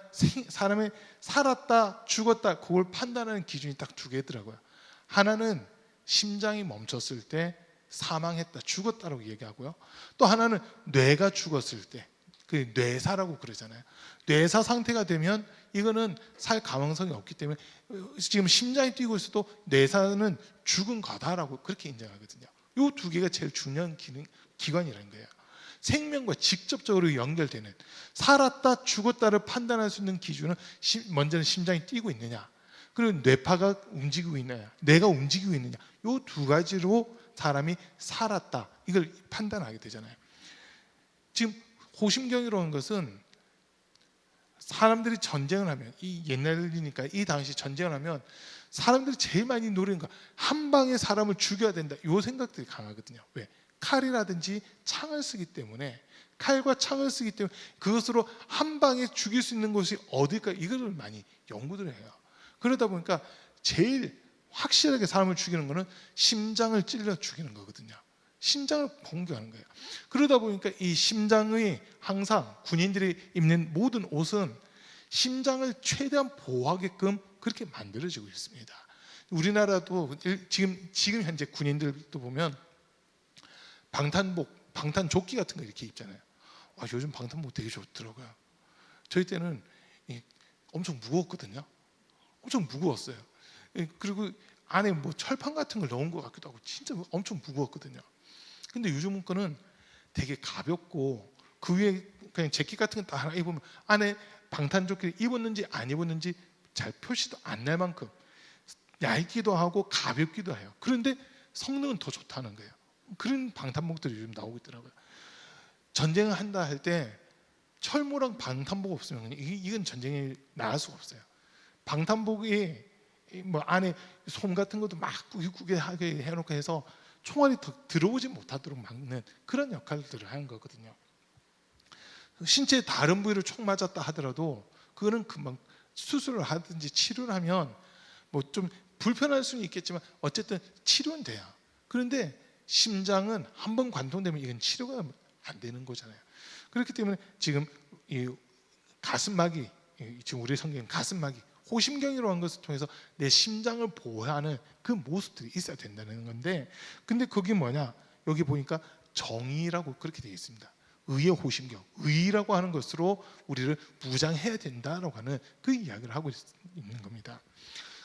사람이 살았다 죽었다 그걸 판단하는 기준이 딱 두 개더라고요. 하나는 심장이 멈췄을 때 사망했다 죽었다라고 얘기하고요. 또 하나는 뇌가 죽었을 때 그 뇌사라고 그러잖아요. 뇌사 상태가 되면 이거는 살 가망성이 없기 때문에 지금 심장이 뛰고 있어도 뇌사는 죽은 거다라고 그렇게 인정하거든요. 이 두 개가 제일 중요한 기관이라는 거예요. 생명과 직접적으로 연결되는, 살았다 죽었다를 판단할 수 있는 기준은 먼저는 심장이 뛰고 있느냐, 그리고 뇌파가 움직이고 있느냐, 뇌가 움직이고 있느냐, 이 두 가지로 사람이 살았다 이걸 판단하게 되잖아요. 지금 호심경이라는 것은 사람들이 전쟁을 하면, 이 옛날이니까 이 당시 전쟁을 하면 사람들이 제일 많이 노리는 거, 한 방에 사람을 죽여야 된다, 이 생각들이 강하거든요. 왜? 칼이라든지 창을 쓰기 때문에, 칼과 창을 쓰기 때문에 그것으로 한 방에 죽일 수 있는 곳이 어딜까, 이거를 많이 연구를 해요. 그러다 보니까 제일 확실하게 사람을 죽이는 거는 심장을 찔러 죽이는 거거든요. 심장을 공격하는 거예요. 그러다 보니까 이 심장의, 항상 군인들이 입는 모든 옷은 심장을 최대한 보호하게끔 그렇게 만들어지고 있습니다. 우리나라도 지금 현재 군인들도 보면 방탄복, 방탄조끼 같은 거 이렇게 입잖아요. 요즘 방탄복 되게 좋더라고요. 저희 때는 엄청 무거웠거든요. 엄청 무거웠어요. 그리고 안에 뭐 철판 같은 걸 넣은 것 같기도 하고 진짜 엄청 무거웠거든요. 근데 요즘 거는 되게 가볍고 그 위에 그냥 재킷 같은 거 다 하나 입으면 안에 방탄조끼를 입었는지 안 입었는지 잘 표시도 안 날 만큼 얇기도 하고 가볍기도 해요. 그런데 성능은 더 좋다는 거예요. 그런 방탄복들이 요즘 나오고 있더라고요. 전쟁을 한다 할 때 철모랑 방탄복 없으면 이건 전쟁에 나갈 수가 없어요. 방탄복이 뭐 안에 솜 같은 것도 막 꾸깃꾸깃 하게 해놓고 해서 총알이 더 들어오지 못하도록 막는 그런 역할들을 하는 거거든요. 신체의 다른 부위를 총 맞았다 하더라도 그거는 금방 수술을 하든지 치료를 하면 뭐 좀 불편할 수는 있겠지만 어쨌든 치료는 돼요. 그런데 심장은 한번 관통되면 이건 치료가 안 되는 거잖아요. 그렇기 때문에 지금 이 가슴막이, 지금 우리 성경은 가슴막이, 호심경이라고 하는 것을 통해서 내 심장을 보호하는 그 모습들이 있어야 된다는 건데, 근데 그게 뭐냐, 여기 보니까 정의라고 그렇게 되어 있습니다. 의의 호심경, 의라고 하는 것으로 우리를 무장해야 된다라고 하는 그 이야기를 하고 있는 겁니다.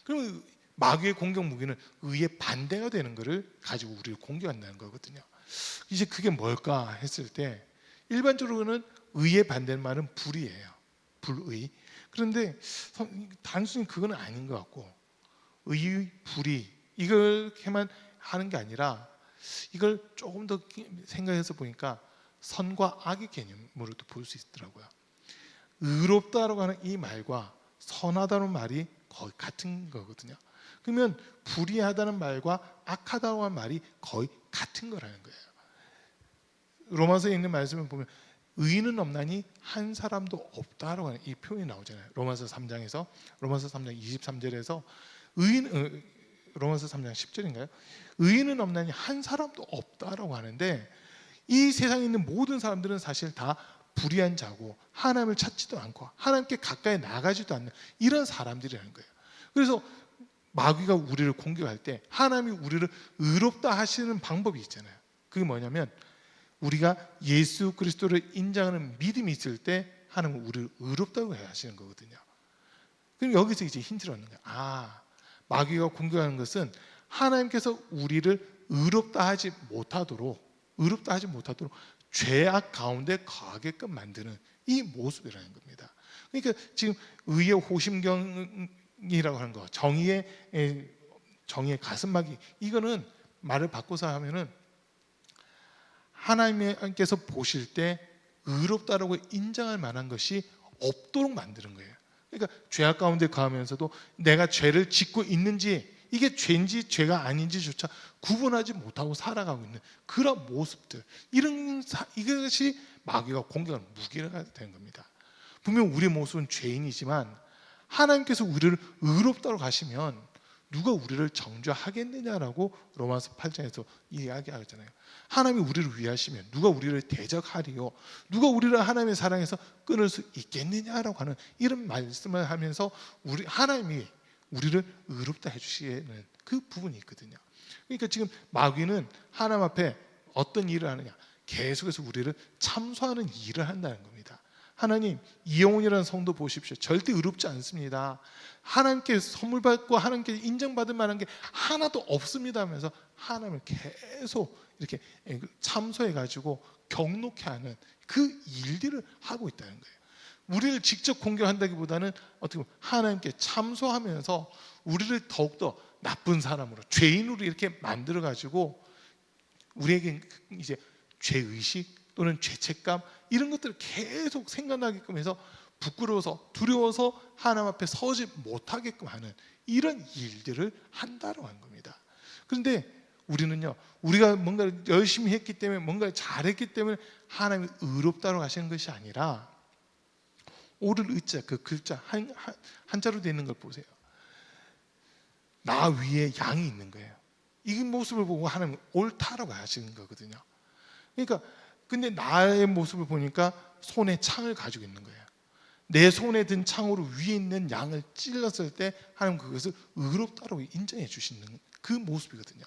그럼 마귀의 공격 무기는 의의 반대가 되는 것을 가지고 우리를 공격한다는 거거든요. 이제 그게 뭘까 했을 때 일반적으로는 의의 반대는 말은 불이에요. 불의. 그런데 단순히 그건 아닌 것 같고, 의, 불의 이렇게만 하는 게 아니라 이걸 조금 더 생각해서 보니까 선과 악의 개념으로도 볼 수 있더라고요. 의롭다라고 하는 이 말과 선하다는 말이 거의 같은 거거든요. 그러면 불의하다는 말과 악하다고 하는 말이 거의 같은 거라는 거예요. 로마서에 있는 말씀을 보면 의인은 없나니 한 사람도 없다라고 하는 이 표현이 나오잖아요. 로마서 3장에서, 로마서 3장 23절에서 로마서 3장 10절인가요? 의인은 없나니 한 사람도 없다라고 하는데, 이 세상에 있는 모든 사람들은 사실 다 불의한 자고 하나님을 찾지도 않고 하나님께 가까이 나가지도 않는 이런 사람들이라는 거예요. 그래서 마귀가 우리를 공격할 때 하나님이 우리를 의롭다 하시는 방법이 있잖아요. 그게 뭐냐면 우리가 예수 그리스도를 인정하는 믿음이 있을 때 하나님은 우리를 의롭다고 하시는 거거든요. 그럼 여기서 이제 힌트를 얻는 거예요. 마귀가 공격하는 것은 하나님께서 우리를 의롭다 하지 못하도록 죄악 가운데 거하게끔 만드는 이 모습이라는 겁니다. 그러니까 지금 의의 호심경이라고 하는 거, 정의의 가슴막이, 이거는 말을 바꿔서 하면은 하나님께서 보실 때 의롭다라고 인정할 만한 것이 없도록 만드는 거예요. 그러니까 죄악 가운데 거하면서도 내가 죄를 짓고 있는지, 이게 죄인지 죄가 아닌지조차 구분하지 못하고 살아가고 있는 그런 모습들, 이것이 마귀가 공격하는 무기가 되는 겁니다. 분명 우리 모습은 죄인이지만 하나님께서 우리를 의롭다고 하시면 누가 우리를 정죄하겠느냐라고 로마서 8장에서 이야기하잖아요. 하나님이 우리를 위하시면 누가 우리를 대적하리요, 누가 우리를 하나님의 사랑에서 끊을 수 있겠느냐라고 하는 이런 말씀을 하면서 하나님이 우리를 의롭다 해주시는 그 부분이 있거든요. 그러니까 지금 마귀는 하나님 앞에 어떤 일을 하느냐, 계속해서 우리를 참소하는 일을 한다는 겁니다. 하나님, 이영훈이라는 성도 보십시오. 절대 의롭지 않습니다. 하나님께 선물 받고 하나님께 인정받을 만한 게 하나도 없습니다 하면서 하나님을 계속 이렇게 참소해 가지고 경록해 하는 그 일들을 하고 있다는 거예요. 우리를 직접 공격한다기보다는 어떻게 보면 하나님께 참소하면서 우리를 더욱더 나쁜 사람으로, 죄인으로 이렇게 만들어 가지고 우리에게 이제 죄의식 또는 죄책감, 이런 것들을 계속 생각나게끔 해서 부끄러워서 두려워서 하나님 앞에 서지 못하게끔 하는 이런 일들을 한다고 하는 겁니다. 그런데 우리는요, 우리가 뭔가를 열심히 했기 때문에, 뭔가를 잘했기 때문에 하나님이 의롭다고 하시는 것이 아니라, 오를 의자, 그 글자 한자로 되어 있는 걸 보세요. 나 위에 양이 있는 거예요. 이 모습을 보고 하나님 옳다라고 하시는 거거든요. 그러니까 근데 나의 모습을 보니까 손에 창을 가지고 있는 거예요. 내 손에 든 창으로 위에 있는 양을 찔렀을 때 하나님 그것을 의롭다라고 인정해 주시는 그 모습이거든요.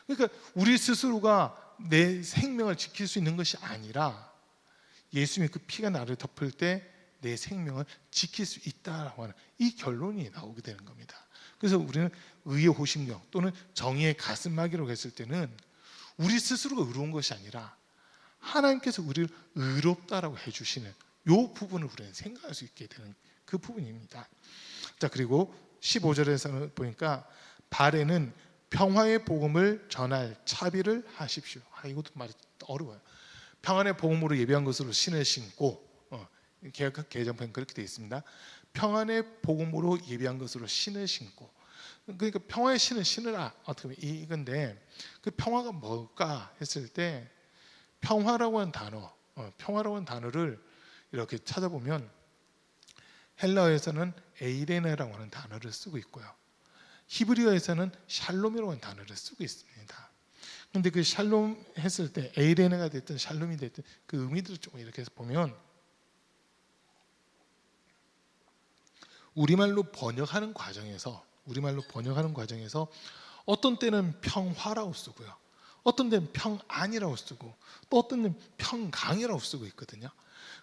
그러니까 우리 스스로가 내 생명을 지킬 수 있는 것이 아니라 예수님의 그 피가 나를 덮을 때 내 생명을 지킬 수 있다라고 하는 이 결론이 나오게 되는 겁니다. 그래서 우리는 의의 호심경 또는 정의의 가슴막이라고 했을 때는 우리 스스로가 의로운 것이 아니라 하나님께서 우리를 의롭다라고 해주시는 이 부분을 우리는 생각할 수 있게 되는 그 부분입니다. 자, 그리고 15절에서는 보니까 발에는 평화의 복음을 전할 차비를 하십시오. 이것도 말이 어려워요. 평안의 복음으로 예비한 것으로 신을 신고, 개정판 그렇게 되어 있습니다. 평안의 복음으로 예비한 것으로 신을 신고, 그러니까 평화의 신을 신으라, 어떻게 보면 이건데, 그 평화가 뭘까 했을 때 평화라고 하는 단어를 이렇게 찾아보면 헬라어에서는 에이레네라고 하는 단어를 쓰고 있고요, 히브리어에서는 샬롬이라고 하는 단어를 쓰고 있습니다. 그런데 그 샬롬 했을 때 에이레네가 됐든 샬롬이 됐든 그 의미들을 좀 이렇게 해서 보면 우리말로 번역하는 과정에서 어떤 때는 평화라고 쓰고요, 어떤 때는 평안이라고 쓰고, 또 어떤 때는 평강이라고 쓰고 있거든요.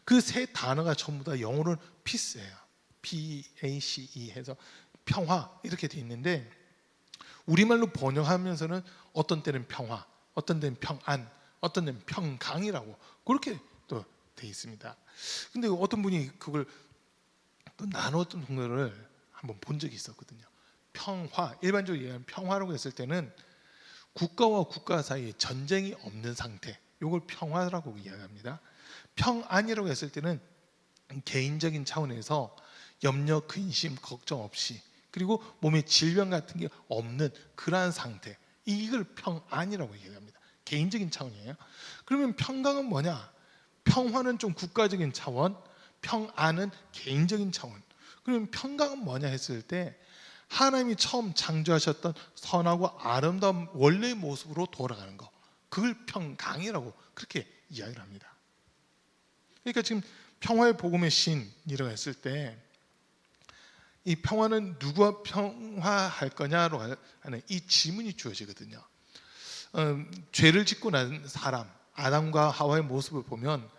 그 세 단어가 전부 다 영어로는 peace예요. P-A-C-E 해서 평화 이렇게 돼 있는데, 우리말로 번역하면서는 어떤 때는 평화, 어떤 때는 평안, 어떤 때는 평강이라고 그렇게 또 돼 있습니다. 근데 어떤 분이 그걸 또 나눴던 동료를 한번 본 적이 있었거든요. 평화, 일반적으로 얘기하는 평화라고 했을 때는 국가와 국가 사이에 전쟁이 없는 상태, 이걸 평화라고 이야기합니다. 평안이라고 했을 때는 개인적인 차원에서 염려, 근심, 걱정 없이, 그리고 몸에 질병 같은 게 없는 그러한 상태, 이걸 평안이라고 얘기합니다. 개인적인 차원이에요. 그러면 평강은 뭐냐? 평화는 좀 국가적인 차원, 평안은 개인적인 차원. 그러면 평강은 뭐냐 했을 때 하나님이 처음 창조하셨던 선하고 아름다운 원래의 모습으로 돌아가는 거, 그걸 평강이라고 그렇게 이야기를 합니다. 그러니까 지금 평화의 복음의 신이라고 했을 때 이 평화는 누구와 평화할 거냐로 하는 이 질문이 주어지거든요. 죄를 짓고 난 사람 아담과 하와의 모습을 보면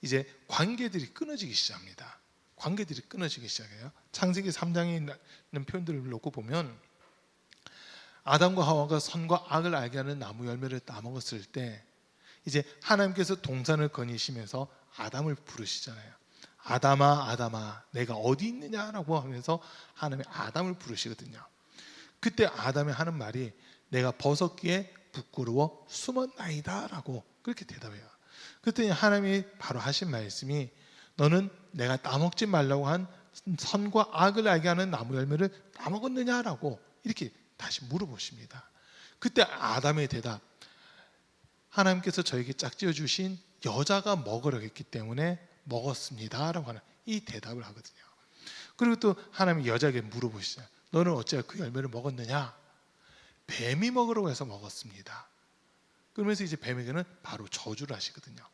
이제 관계들이 끊어지기 시작합니다. 관계들이 끊어지기 시작해요. 창세기 3장에 있는 표현들을 놓고 보면 아담과 하와가 선과 악을 알게 하는 나무 열매를 따먹었을 때 이제 하나님께서 동산을 거니시면서 아담을 부르시잖아요. 아담아 아담아 내가 어디 있느냐라고 하면서 하나님이 아담을 부르시거든요. 그때 아담이 하는 말이 내가 벗었기에 부끄러워 숨었나이다 라고 그렇게 대답해요. 그랬더니 하나님이 바로 하신 말씀이 너는 내가 따먹지 말라고 한 선과 악을 알게 하는 나무 열매를 따먹었느냐라고 이렇게 다시 물어보십니다. 그때 아담의 대답, 하나님께서 저에게 짝지어 주신 여자가 먹으라고 했기 때문에 먹었습니다 라고 하는 이 대답을 하거든요. 그리고 또 하나님이 여자에게 물어보시죠. 너는 어찌 그 열매를 먹었느냐? 뱀이 먹으라고 해서 먹었습니다. 그러면서 이제 뱀에게는 바로 저주를 하시거든요.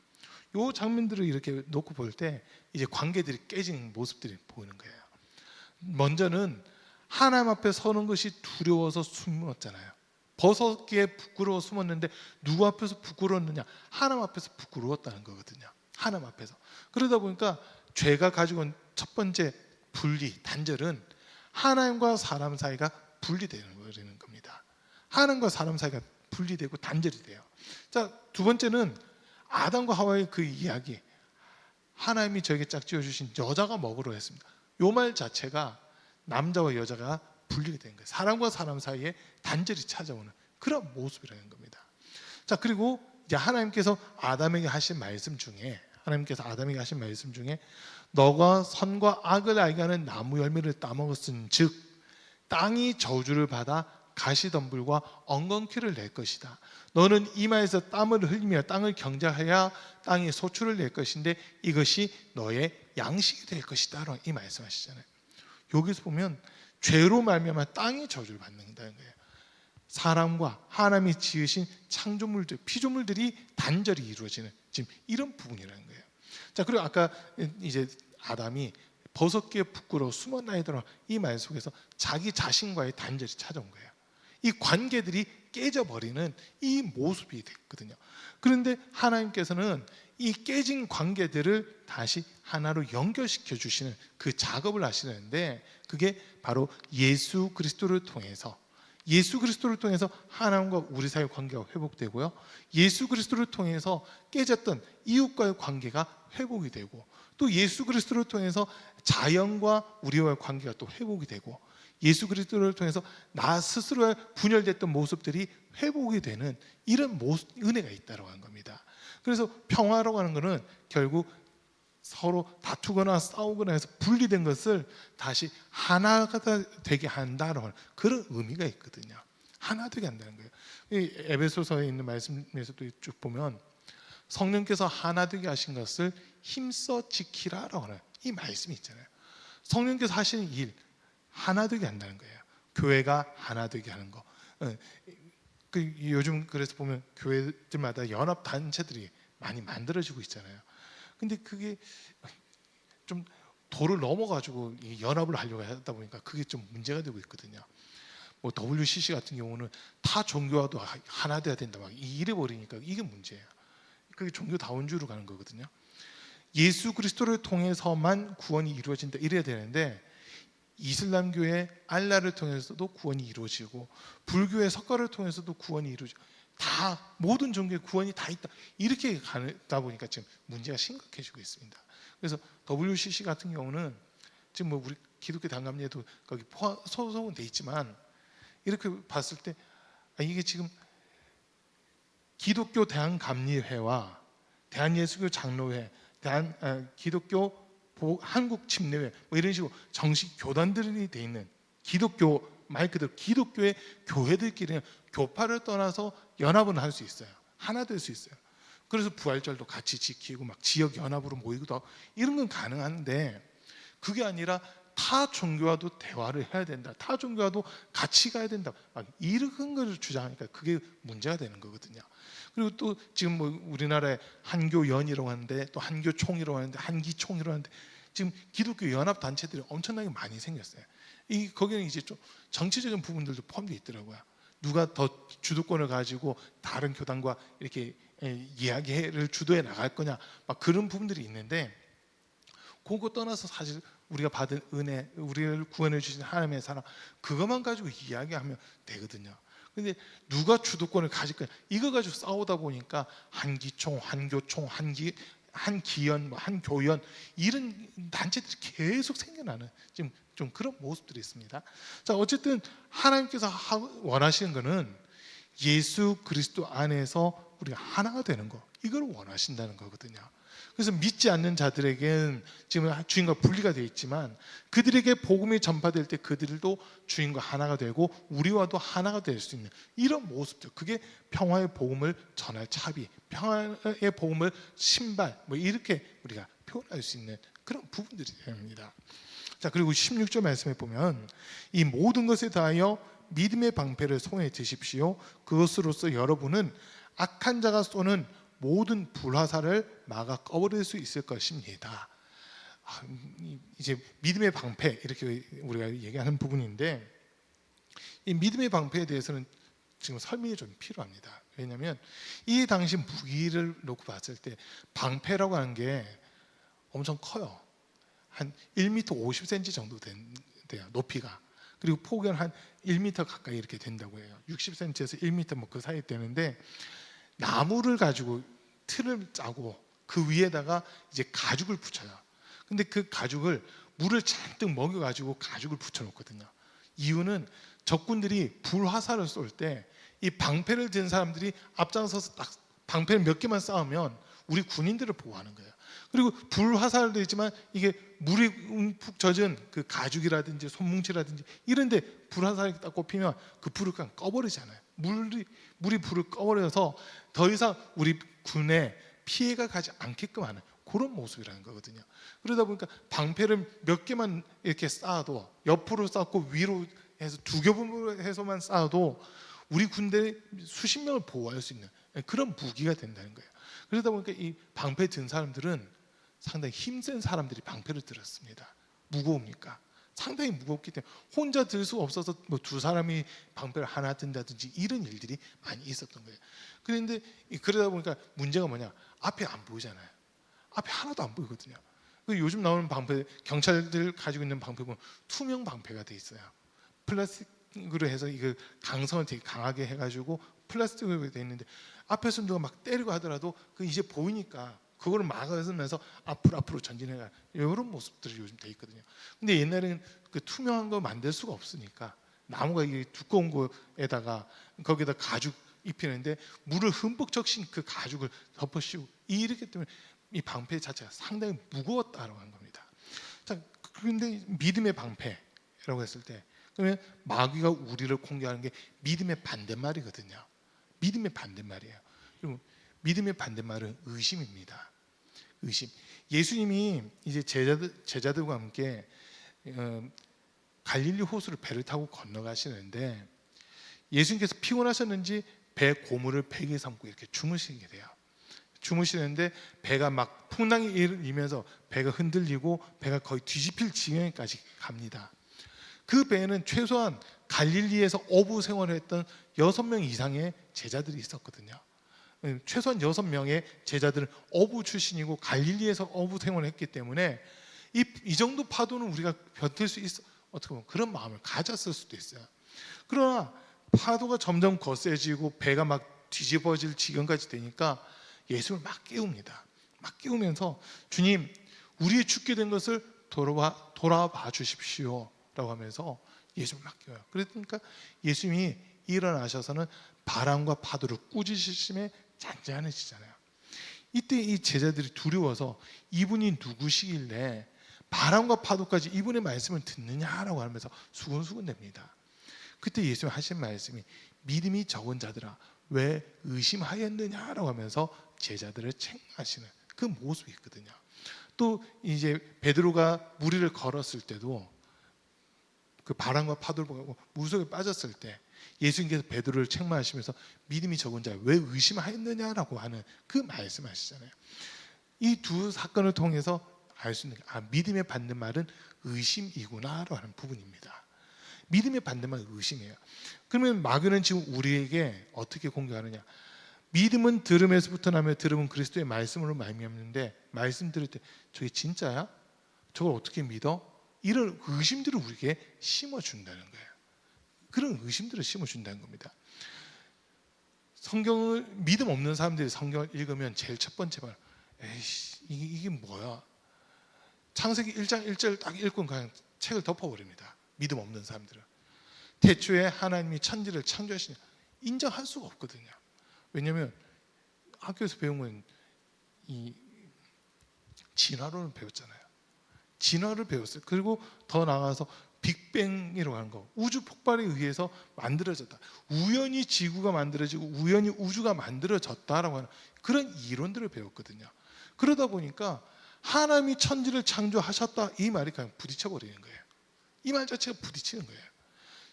이 장면들을 이렇게 놓고 볼 때 이제 관계들이 깨진 모습들이 보이는 거예요. 먼저는 하나님 앞에 서는 것이 두려워서 숨었잖아요. 벗었기에 부끄러워 숨었는데 누구 앞에서 부끄러웠느냐? 하나님 앞에서 부끄러웠다는 거거든요. 하나님 앞에서. 그러다 보니까 죄가 가지고 온 첫 번째 분리, 단절은 하나님과 사람 사이가 분리되는 겁니다. 하나님과 사람 사이가 분리되고 단절이 돼요. 자, 두 번째는 아담과 하와의 그 이야기, 하나님이 저에게 짝지어 주신 여자가 먹으러 했습니다. 이 말 자체가 남자와 여자가 분리가 된 거예요. 사람과 사람 사이에 단절이 찾아오는 그런 모습이라는 겁니다. 자, 그리고 이제 하나님께서 아담에게 하신 말씀 중에 너가 선과 악을 알게 하는 나무 열매를 따먹었은 즉 땅이 저주를 받아 가시덤불과 엉겅퀴를 낼 것이다. 너는 이마에서 땀을 흘리며 땅을 경작해야 땅이 소출을 낼 것인데 이것이 너의 양식이 될 것이다. 이 말씀하시잖아요. 여기서 보면 죄로 말미암아 땅이 저주를 받는다는 거예요. 사람과 하나님이 지으신 창조물들, 피조물들이 단절이 이루어지는 지금 이런 부분이라는 거예요. 자, 그리고 아까 이제 아담이 벗었기에 부끄러워 숨었나이더라 이 말 속에서 자기 자신과의 단절이 찾아온 거예요. 이 관계들이 깨져버리는 이 모습이 됐거든요. 그런데 하나님께서는 이 깨진 관계들을 다시 하나로 연결시켜 주시는 그 작업을 하시는데 그게 바로 예수 그리스도를 통해서 하나님과 우리 사이의 관계가 회복되고요. 예수 그리스도를 통해서 깨졌던 이웃과의 관계가 회복이 되고 또 예수 그리스도를 통해서 자연과 우리와의 관계가 또 회복이 되고 예수 그리스도를 통해서 나 스스로의 분열됐던 모습들이 회복이 되는 이런 은혜가 있다고 하는 겁니다. 그래서 평화라고 하는 것은 결국 서로 다투거나 싸우거나 해서 분리된 것을 다시 하나가 되게 한다는 그런 의미가 있거든요. 하나 되게 한다는 거예요. 이 에베소서에 있는 말씀에서도 쭉 보면 성령께서 하나 되게 하신 것을 힘써 지키라라고 하는 이 말씀이 있잖아요. 성령께서 하시는 일 하나 되게 한다는 거예요. 교회가 하나 되게 하는 거. 요즘 그래서 보면 교회들마다 연합 단체들이 많이 만들어지고 있잖아요. 근데 그게 좀 도를 넘어가지고 연합을 하려고 하다 보니까 그게 좀 문제가 되고 있거든요. 뭐 WCC 같은 경우는 타 종교와도 하나 돼야 된다 막 이래 버리니까 이게 문제예요. 그게 종교다원주의로 가는 거거든요. 예수 그리스도를 통해서만 구원이 이루어진다 이래야 되는데 이슬람교의 알라를 통해서도 구원이 이루어지고 불교의 석가를 통해서도 구원이 이루어지고 다 모든 종교의 구원이 다 있다 이렇게 가다 보니까 지금 문제가 심각해지고 있습니다. 그래서 WCC 같은 경우는 지금 뭐 우리 기독교 단감례도 거기 소속은 돼 있지만 이렇게 봤을 때 이게 지금 기독교 대한감리회와 대한예수교 장로회, 기독교 한국 침례회 뭐 이런 식으로 정식 교단들이 돼 있는 기독교 말 그대로 기독교의 교회들끼리는 교파를 떠나서 연합은 할 수 있어요. 하나 될 수 있어요. 그래서 부활절도 같이 지키고 막 지역 연합으로 모이기도 하고 이런 건 가능한데 그게 아니라 타 종교와도 대화를 해야 된다. 타 종교와도 같이 가야 된다. 막 이런 걸 주장하니까 그게 문제가 되는 거거든요. 그리고 또 지금 뭐 우리나라에 한교연이라고 하는데 또 한교총이라고 하는데 한기총이라고 하는데 지금 기독교 연합 단체들이 엄청나게 많이 생겼어요. 거기는 이제 좀 정치적인 부분들도 포함되어 있더라고요. 누가 더 주도권을 가지고 다른 교단과 이렇게 이야기를 주도해 나갈 거냐 막 그런 부분들이 있는데 그거 떠나서 사실 우리가 받은 은혜, 우리를 구원해 주신 하나님의 사랑 그것만 가지고 이야기하면 되거든요. 근데 누가 주도권을 가질 거냐, 이거 가지고 싸우다 보니까 한기총, 한교총, 한기연, 한교연 이런 단체들이 계속 생겨나는 지금 좀 그런 모습들이 있습니다. 자, 어쨌든 하나님께서 원하시는 것은 예수 그리스도 안에서 우리가 하나가 되는 거, 이걸 원하신다는 거거든요. 그래서 믿지 않는 자들에게는 지금 주님과 분리가 되어 있지만 그들에게 복음이 전파될 때 그들도 주님과 하나가 되고 우리와도 하나가 될 수 있는 이런 모습들, 그게 평화의 복음을 전할 차비, 평화의 복음을 신발, 뭐 이렇게 우리가 표현할 수 있는 그런 부분들이 됩니다. 자, 그리고 16절 말씀에 보면 이 모든 것에 대하여 믿음의 방패를 손에 드십시오. 그것으로서 여러분은 악한 자가 쏘는 모든 불화살을 막아 꺼버릴 수 있을 것입니다. 이제 믿음의 방패, 이렇게 우리가 얘기하는 부분인데, 이 믿음의 방패에 대해서는 지금 설명이 좀 필요합니다. 왜냐하면 이 당시 무기를 놓고 봤을 때 방패라고 하는 게 엄청 커요. 한 1m 50cm 정도 돼요, 높이가. 그리고 폭은 한 1m 가까이 이렇게 된다고 해요. 60cm에서 1m 뭐 그 사이 되는데, 나무를 가지고 틀을 짜고 그 위에다가 이제 가죽을 붙여요. 근데 그 가죽을 물을 잔뜩 먹여 가지고 가죽을 붙여 놓거든요. 이유는 적군들이 불화살을 쏠 때 이 방패를 든 사람들이 앞장서서 딱 방패를 몇 개만 쌓으면 우리 군인들을 보호하는 거예요. 그리고 불화살도 있지만 이게 물이 움푹 젖은 그 가죽이라든지 손뭉치라든지 이런데 불화살이 딱 꼽히면 그 불을 그냥 꺼버리잖아요. 물이 불을 꺼버려서 더 이상 우리 군에 피해가 가지 않게끔 하는 그런 모습이라는 거거든요. 그러다 보니까 방패를 몇 개만 이렇게 쌓아도, 옆으로 쌓고 위로 해서 두 겹으로 해서만 쌓아도 우리 군대 수십 명을 보호할 수 있는 그런 무기가 된다는 거예요. 그러다 보니까 이 방패 든 사람들은 상당히 힘센 사람들이 방패를 들었습니다. 무거우니까. 상당히 무겁기 때문에 혼자 들 수 없어서 뭐 두 사람이 방패를 하나 든다든지 이런 일들이 많이 있었던 거예요. 그런데 그러다 보니까 문제가 뭐냐, 앞에 안 보이잖아요. 앞에 하나도 안 보이거든요. 요즘 나오는 방패, 경찰들 가지고 있는 방패 보면 투명 방패가 돼 있어요. 플라스틱으로 해서 이거 강성을 되게 강하게 해가지고 플라스틱으로 돼 있는데 앞에서 누가 막 때리고 하더라도 그 이제 보이니까 그거를 막아서면서 앞으로 전진해가, 이런 모습들이 요즘 돼 있거든요. 근데 옛날에는 그 투명한 거 만들 수가 없으니까 나무가 이게 두꺼운 거에다가 거기다 가죽 입히는데 물을 흠뻑 적신 그 가죽을 덮어 씌우고, 이렇기 때문에 이 방패 자체가 상당히 무거웠다라고 하는 겁니다. 자, 그런데 믿음의 방패라고 했을 때 그러면 마귀가 우리를 공격하는 게 믿음의 반대말이거든요. 믿음의 반대말이에요. 그리고 믿음의 반대말은 의심입니다. 의심. 예수님이 이제 제자들과 함께 갈릴리 호수를 배를 타고 건너가시는데 예수님께서 피곤하셨는지 배 고무를 베개 삼고 이렇게 주무시게 돼요. 주무시는데 배가 막 풍랑이 일면서 배가 흔들리고 배가 거의 뒤집힐 지경까지 갑니다. 그 배에는 최소한 갈릴리에서 어부 생활을 했던 6명 이상의 제자들이 있었거든요. 최소한 6명의 제자들은 어부 출신이고 갈릴리에서 어부 생활을 했기 때문에 이 정도 파도는 우리가 버틸 수 있어, 어떻게 보면 그런 마음을 가졌을 수도 있어요. 그러나 파도가 점점 거세지고 배가 막 뒤집어질 지경까지 되니까 예수를 막 깨웁니다. 막 깨우면서 주님, 우리의 죽게 된 것을 돌아봐 주십시오 라고 하면서 예수를 막 깨워요. 그러니까 예수님이 일어나셔서는 바람과 파도를 꾸짖으심에 잔잔해지잖아요. 이때 이 제자들이 두려워서 이분이 누구시길래 바람과 파도까지 이분의 말씀을 듣느냐라고 하면서 수근수근 됩니다. 그때 예수님 하신 말씀이 믿음이 적은 자들아 왜 의심하였느냐라고 하면서 제자들을 책망하시는 그 모습이 있거든요. 또 이제 베드로가 무리를 걸었을 때도 그 바람과 파도를 보고 물속에 빠졌을 때 예수님께서 베드로를 책망하시면서 믿음이 적은 자 왜 의심하였느냐라고 하는 그 말씀하시잖아요. 이 두 사건을 통해서 알 수 있는 게 믿음의 반대말은 의심이구나라고 하는 부분입니다. 믿음의 반대말은 의심이에요. 그러면 마귀는 지금 우리에게 어떻게 공격하느냐? 믿음은 들음에서부터 나며 들음은 그리스도의 말씀으로 말미암는데 말씀 들을 때 저게 진짜야? 저걸 어떻게 믿어? 이런 의심들을 우리에게 심어준다는 거예요. 그런 의심들을 심어준다는 겁니다. 성경을 믿음 없는 사람들이 성경을 읽으면 제일 첫 번째 말, 에이씨 이게 뭐야? 창세기 1장 1절 딱 읽고 그냥 책을 덮어버립니다. 믿음 없는 사람들은. 태초에 하나님이 천지를 창조하시냐 인정할 수가 없거든요. 왜냐하면 학교에서 배운 건 이 진화론을 배웠잖아요. 진화를 배웠어요. 그리고 더 나아가서 빅뱅이라고 하는 거, 우주 폭발에 의해서 만들어졌다. 우연히 지구가 만들어지고 우연히 우주가 만들어졌다라고 하는 그런 이론들을 배웠거든요. 그러다 보니까 하나님이 천지를 창조하셨다 이 말이 그냥 부딪혀 버리는 거예요. 이 말 자체가 부딪히는 거예요.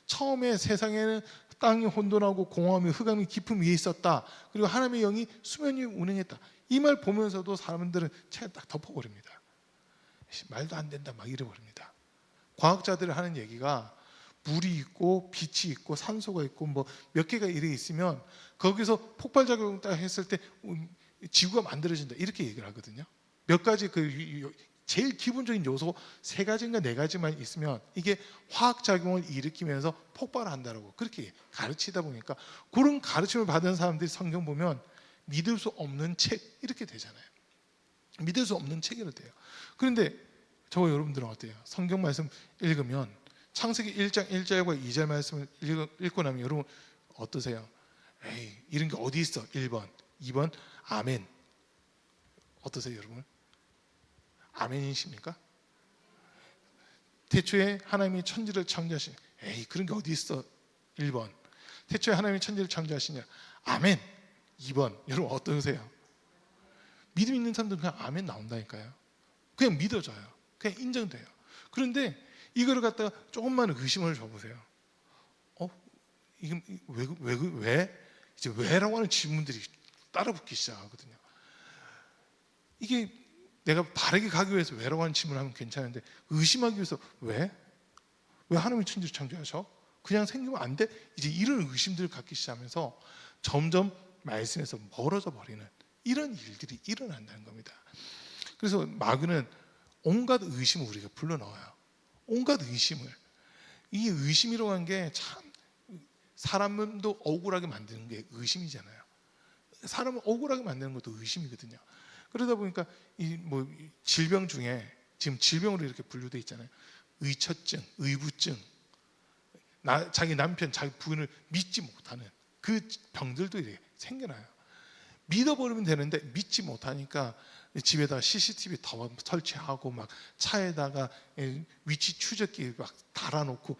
처음에 세상에는 땅이 혼돈하고 공허함이 흑암이 깊음 위에 있었다. 그리고 하나님의 영이 수면 위에 운행했다. 이 말 보면서도 사람들은 책을 딱 덮어버립니다. 말도 안 된다 막 이래버립니다. 과학자들이 하는 얘기가 물이 있고 빛이 있고 산소가 있고 뭐 몇 개가 이래 있으면 거기서 폭발작용 딱 했을 때 지구가 만들어진다 이렇게 얘기를 하거든요. 몇 가지 그 제일 기본적인 요소 세 가지인가 네 가지만 있으면 이게 화학작용을 일으키면서 폭발한다라고 그렇게 가르치다 보니까 그런 가르침을 받은 사람들이 성경 보면 믿을 수 없는 책 이렇게 되잖아요. 믿을 수 없는 책이라 돼요. 그런데 저와 여러분들은 어때요? 성경 말씀 읽으면 창세기 1장 1절과 2절 말씀을 읽고 나면 여러분 어떠세요? 에이 이런 게 어디 있어? 1번 2번 아멘. 어떠세요 여러분? 아멘이십니까? 태초에 하나님이 천지를 창조하신 에이 그런 게 어디 있어? 1번 태초에 하나님이 천지를 창조하시냐? 아멘. 2번 여러분 어떠세요? 믿음 있는 사람들은 그냥 아멘 나온다니까요. 그냥 믿어져요. 그냥 인정돼요. 그런데 이거를 갖다가 조금만 의심을 줘보세요. 이게 왜? 이제 왜라고 하는 질문들이 따라붙기 시작하거든요. 이게 내가 바르게 가기 위해서 왜라고 하는 질문을 하면 괜찮은데 의심하기 위해서 왜? 왜 하나님이 천지를 창조하셔? 그냥 생기면 안 돼? 이제 이런 의심들을 갖기 시작하면서 점점 말씀에서 멀어져 버리는 이런 일들이 일어난다는 겁니다. 그래서 마귀는 온갖 의심을 우리가 불러넣어요. 온갖 의심을. 이 의심이라고 하는 게 참 사람도 억울하게 만드는 게 의심이잖아요. 사람을 억울하게 만드는 것도 의심이거든요. 그러다 보니까 이 뭐 질병 중에 지금 질병으로 이렇게 분류돼 있잖아요. 의처증, 의부증, 자기 남편, 자기 부인을 믿지 못하는 그 병들도 이렇게 생겨나요. 믿어버리면 되는데 믿지 못하니까 집에다 CCTV 더 설치하고 막 차에다가 위치 추적기 막 달아놓고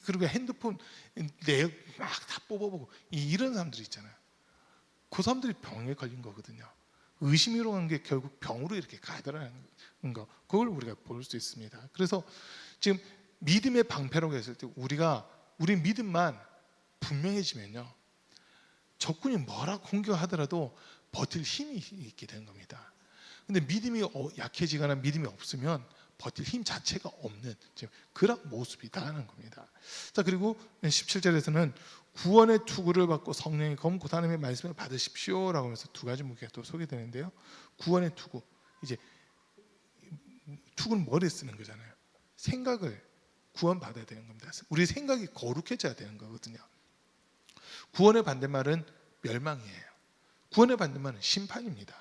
그리고 핸드폰 내역 막 다 뽑아보고 이런 사람들이 있잖아요. 그 사람들이 병에 걸린 거거든요. 의심이라고 하는 게 결국 병으로 이렇게 가더라는 거, 그걸 우리가 볼 수 있습니다. 그래서 지금 믿음의 방패라고 했을 때 우리 믿음만 분명해지면요, 적군이 뭐라 공격하더라도 버틸 힘이 있게 되는 겁니다. 근데 믿음이 약해지거나 믿음이 없으면 버틸 힘 자체가 없는 그런 모습이다라는 겁니다. 자, 그리고 17절에서는 구원의 투구를 받고 성령의 검 곧 하나님의 말씀을 받으십시오라고 하면서 두 가지 무게가 또 소개되는데요. 구원의 투구, 이제 투구는 머리에 쓰는 거잖아요. 생각을 구원받아야 되는 겁니다. 우리 생각이 거룩해져야 되는 거거든요. 구원의 반대말은 멸망이에요. 구원의 반대말은 심판입니다.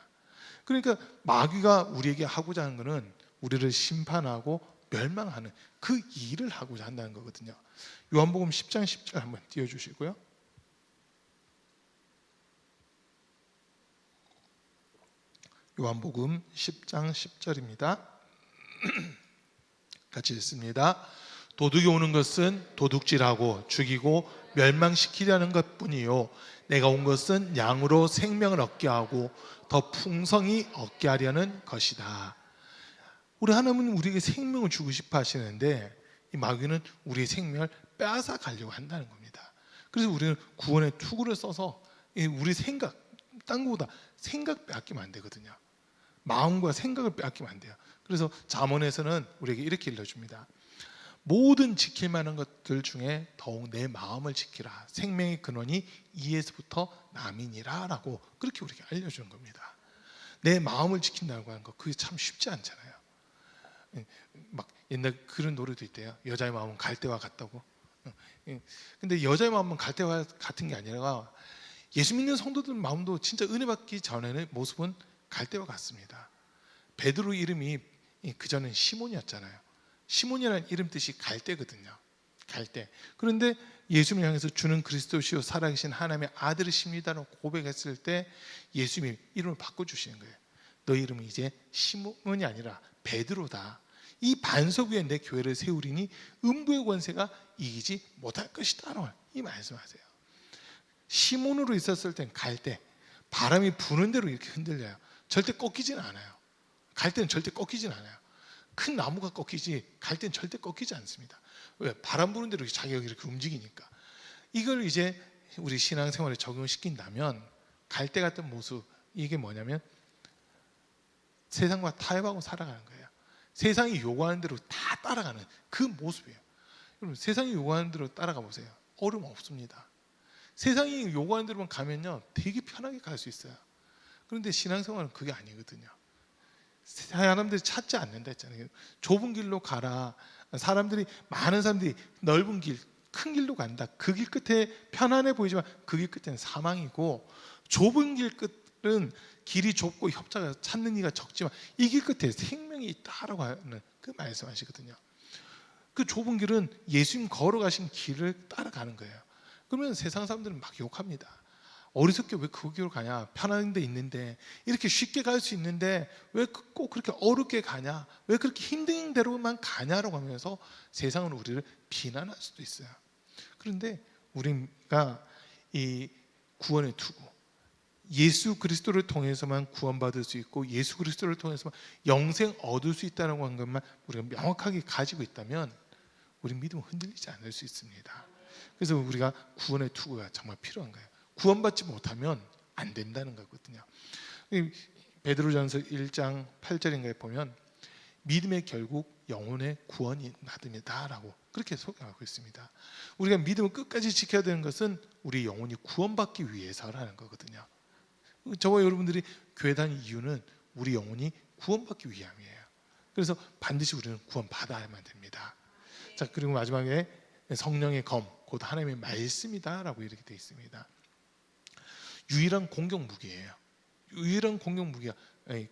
그러니까 마귀가 우리에게 하고자 하는 것은 우리를 심판하고 멸망하는 그 일을 하고자 한다는 거거든요. 요한복음 10장 10절 한번 띄워주시고요. 요한복음 10장 10절입니다. 같이 읽습니다. 도둑이 오는 것은 도둑질하고 죽이고 멸망시키려는 것뿐이요, 내가 온 것은 양으로 생명을 얻게 하고 더 풍성히 얻게 하려는 것이다. 우리 하나님은 우리에게 생명을 주고 싶어 하시는데 이 마귀는 우리의 생명을 빼앗아 가려고 한다는 겁니다. 그래서 우리는 구원의 투구를 써서 우리 생각, 딴 거보다 생각 빼앗기면 안 되거든요. 마음과 생각을 빼앗기면 안 돼요. 그래서 잠언에서는 우리에게 이렇게 일러줍니다. 모든 지킬 만한 것들 중에 더욱 내 마음을 지키라. 생명의 근원이 이에서부터 남이니라 라고 그렇게 우리에게 알려주는 겁니다. 내 마음을 지킨다고 하는 거 그게 참 쉽지 않잖아요. 막 옛날 그런 노래도 있대요. 여자의 마음은 갈대와 같다고. 근데 여자의 마음은 갈대와 같은 게 아니라 예수 믿는 성도들 마음도 진짜 은혜 받기 전에는 모습은 갈대와 같습니다. 베드로 이름이 그전엔 시몬이었잖아요. 시몬이라는 이름 뜻이 갈대거든요. 갈대. 그런데 예수님을 향해서 주는 그리스도시요 살아계신 하나님의 아들이십니다라고 고백했을 때 예수님이 이름을 바꿔주시는 거예요. 너 이름은 이제 시몬이 아니라 베드로다. 이 반석 위에 내 교회를 세우리니 음부의 권세가 이기지 못할 것이다 라고 이 말씀하세요. 시몬으로 있었을 땐 갈대, 바람이 부는 대로 이렇게 흔들려요. 절대 꺾이지는 않아요. 갈대는 절대 꺾이지는 않아요. 큰 나무가 꺾이지 갈대는 절대 꺾이지 않습니다. 왜? 바람 부는 대로 자기가 이렇게 움직이니까. 이걸 이제 우리 신앙생활에 적용시킨다면 갈대 같은 모습, 이게 뭐냐면 세상과 타협하고 살아가는 거예요. 세상이 요구하는 대로 다 따라가는 그 모습이에요. 여러분, 세상이 요구하는 대로 따라가 보세요. 어려움 없습니다. 세상이 요구하는 대로만 가면요 되게 편하게 갈 수 있어요. 그런데 신앙생활은 그게 아니거든요. 사람들이 찾지 않는다 했잖아요. 좁은 길로 가라. 많은 사람들이 넓은 길, 큰 길로 간다. 그 길 끝에 편안해 보이지만 그 길 끝에는 사망이고, 좁은 길 끝은 길이 좁고 협자가 찾는 이가 적지만 이 길 끝에 생명이 있다라고 하는 그 말씀하시거든요. 그 좁은 길은 예수님 걸어가신 길을 따라가는 거예요. 그러면 세상 사람들은 막 욕합니다. 어리석게 왜 그 길로 가냐? 편한 데 있는데, 이렇게 쉽게 갈 수 있는데 왜 꼭 그렇게 어렵게 가냐? 왜 그렇게 힘든 대로만 가냐라고 하면서 세상은 우리를 비난할 수도 있어요. 그런데 우리가 이 구원의 투구, 예수 그리스도를 통해서만 구원받을 수 있고 예수 그리스도를 통해서만 영생 얻을 수 있다는 것만 우리가 명확하게 가지고 있다면 우리 믿음은 흔들리지 않을 수 있습니다. 그래서 우리가 구원의 투구가 정말 필요한 거예요. 구원받지 못하면 안 된다는 거거든요. 베드로전서 1장 8절인가에 보면 믿음의 결국 영혼의 구원이 나듭니다라고 그렇게 소개하고 있습니다. 우리가 믿음을 끝까지 지켜야 되는 것은 우리 영혼이 구원받기 위해서라는 거거든요. 저와 여러분들이 교회 다니는 이유는 우리 영혼이 구원받기 위함이에요. 그래서 반드시 우리는 구원받아야만 됩니다. 자, 그리고 마지막에 성령의 검, 곧 하나님의 말씀이다라고 이렇게 되어 있습니다. 유일한 공격 무기예요. 유일한 공격 무기가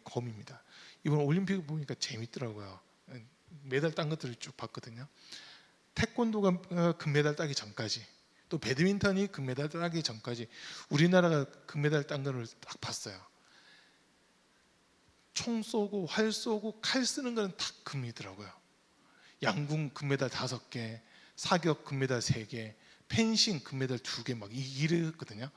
검입니다. 이번 올림픽 보니까 재밌더라고요. 메달 딴 것들을 쭉 봤거든요. 태권도가 금메달 따기 전까지, 또 배드민턴이 금메달 따기 전까지 우리나라가 금메달 딴 거를 딱 봤어요. 총 쏘고 활 쏘고 칼 쓰는 거는 다 금이더라고요. 양궁 금메달 5개, 사격 금메달 3개, 펜싱 금메달 2개 막 이랬거든요.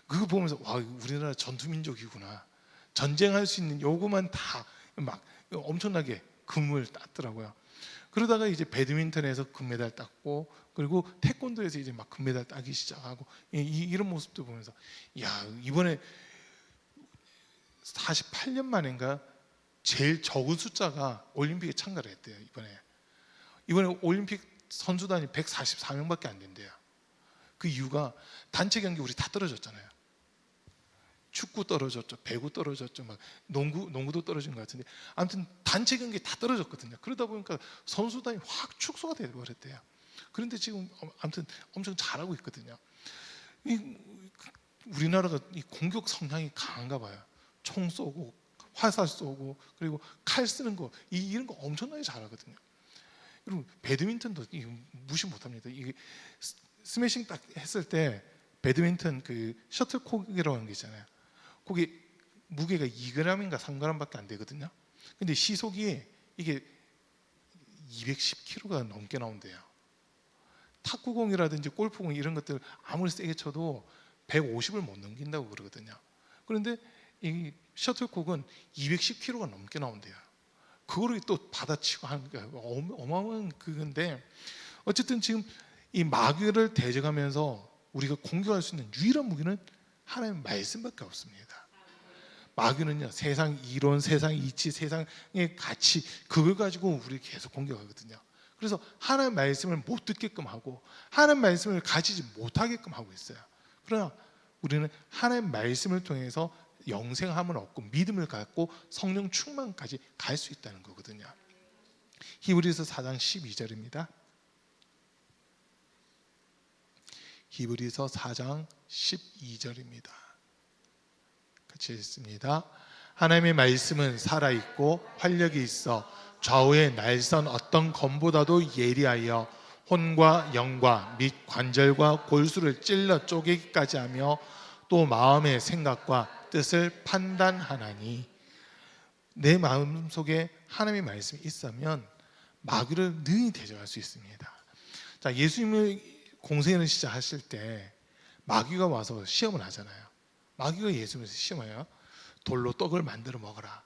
그거 보면서 와, 우리나라 전투민족이구나. 전쟁할 수 있는 요거만 다 막 엄청나게 금을 땄더라고요. 그러다가 이제 배드민턴에서 금메달 땄고, 그리고 태권도에서 이제 막 금메달 따기 시작하고, 이런 모습도 보면서 야, 이번에 48년 만인가 제일 적은 숫자가 올림픽에 참가를 했대요. 이번에 올림픽 선수단이 144명밖에 안 된대요. 그 이유가 단체 경기 우리 다 떨어졌잖아요. 축구 떨어졌죠, 배구 떨어졌죠, 막 농구도 떨어진 것 같은데, 아무튼 단체 경기 다 떨어졌거든요. 그러다 보니까 선수단이 확 축소가 되어버렸대요. 그런데 지금 아무튼 엄청 잘하고 있거든요. 우리나라가 이 공격 성향이 강한가 봐요. 총 쏘고 화살 쏘고 그리고 칼 쓰는 거, 이런 거 엄청나게 잘하거든요. 여러분, 배드민턴도 무시 못합니다. 이게 스매싱 딱 했을 때 배드민턴 그 셔틀콕이라고 하는 게 있잖아요. 거기 무게가 2g인가 3g밖에 안 되거든요. 근데 시속이 이게 210km가 넘게 나온대요. 탁구공이라든지 골프공 이런 것들 아무리 세게 쳐도 150을 못 넘긴다고 그러거든요. 그런데 이 셔틀콕은 210km가 넘게 나온대요. 그거를 또 받아치고 하는 게 어마어마한 그건데, 어쨌든 지금 이 마귀를 대적하면서 우리가 공격할 수 있는 유일한 무기는 하나님의 말씀밖에 없습니다. 마귀는요, 세상 이론, 세상 이치, 세상의 가치, 그걸 가지고 우리 계속 공격하거든요. 그래서 하나님의 말씀을 못 듣게끔 하고 하나님의 말씀을 가지지 못하게끔 하고 있어요. 그러나 우리는 하나님의 말씀을 통해서 영생함을 얻고 믿음을 갖고 성령 충만까지 갈 수 있다는 거거든요. 히브리서 4장 12절입니다. 히브리서 4장 12절입니다. 같이 읽습니다. 하나님의 말씀은 살아있고 활력이 있어 좌우의 날선 어떤 검보다도 예리하여 혼과 영과 및 관절과 골수를 찔러 쪼개기까지 하며 또 마음의 생각과 뜻을 판단하나니. 내 마음속에 하나님의 말씀이 있으면 마귀를 능히 대적할 수 있습니다. 자, 예수님을 공생애를 시작하실 때 마귀가 와서 시험을 하잖아요. 마귀가 예수님을 시험해요. 돌로 떡을 만들어 먹어라.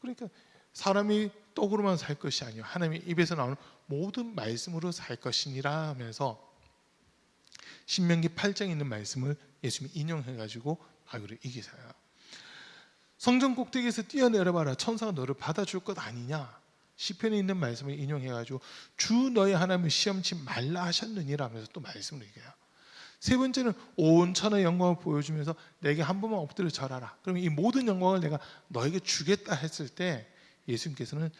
그러니까 사람이 떡으로만 살 것이 아니요 하나님의 입에서 나오는 모든 말씀으로 살 것이니라 하면서 신명기 8장에 있는 말씀을 예수님이 인용해가지고 마귀를 이기세요. 성전 꼭대기에서 뛰어내려봐라. 천사가 너를 받아줄 것 아니냐. 시편에 있는 말씀을 인용해가지고 주 너의 하나님을 시험치 말라 하셨느니라 하면서 또 말씀을 얘기해요. 세 번째는 온 천의 영광을 보여주면서 내게 한 번만 엎드려 절하라. 그러면 이 모든 영광을 내가 너에게 주겠다 했을 때 예수님께서는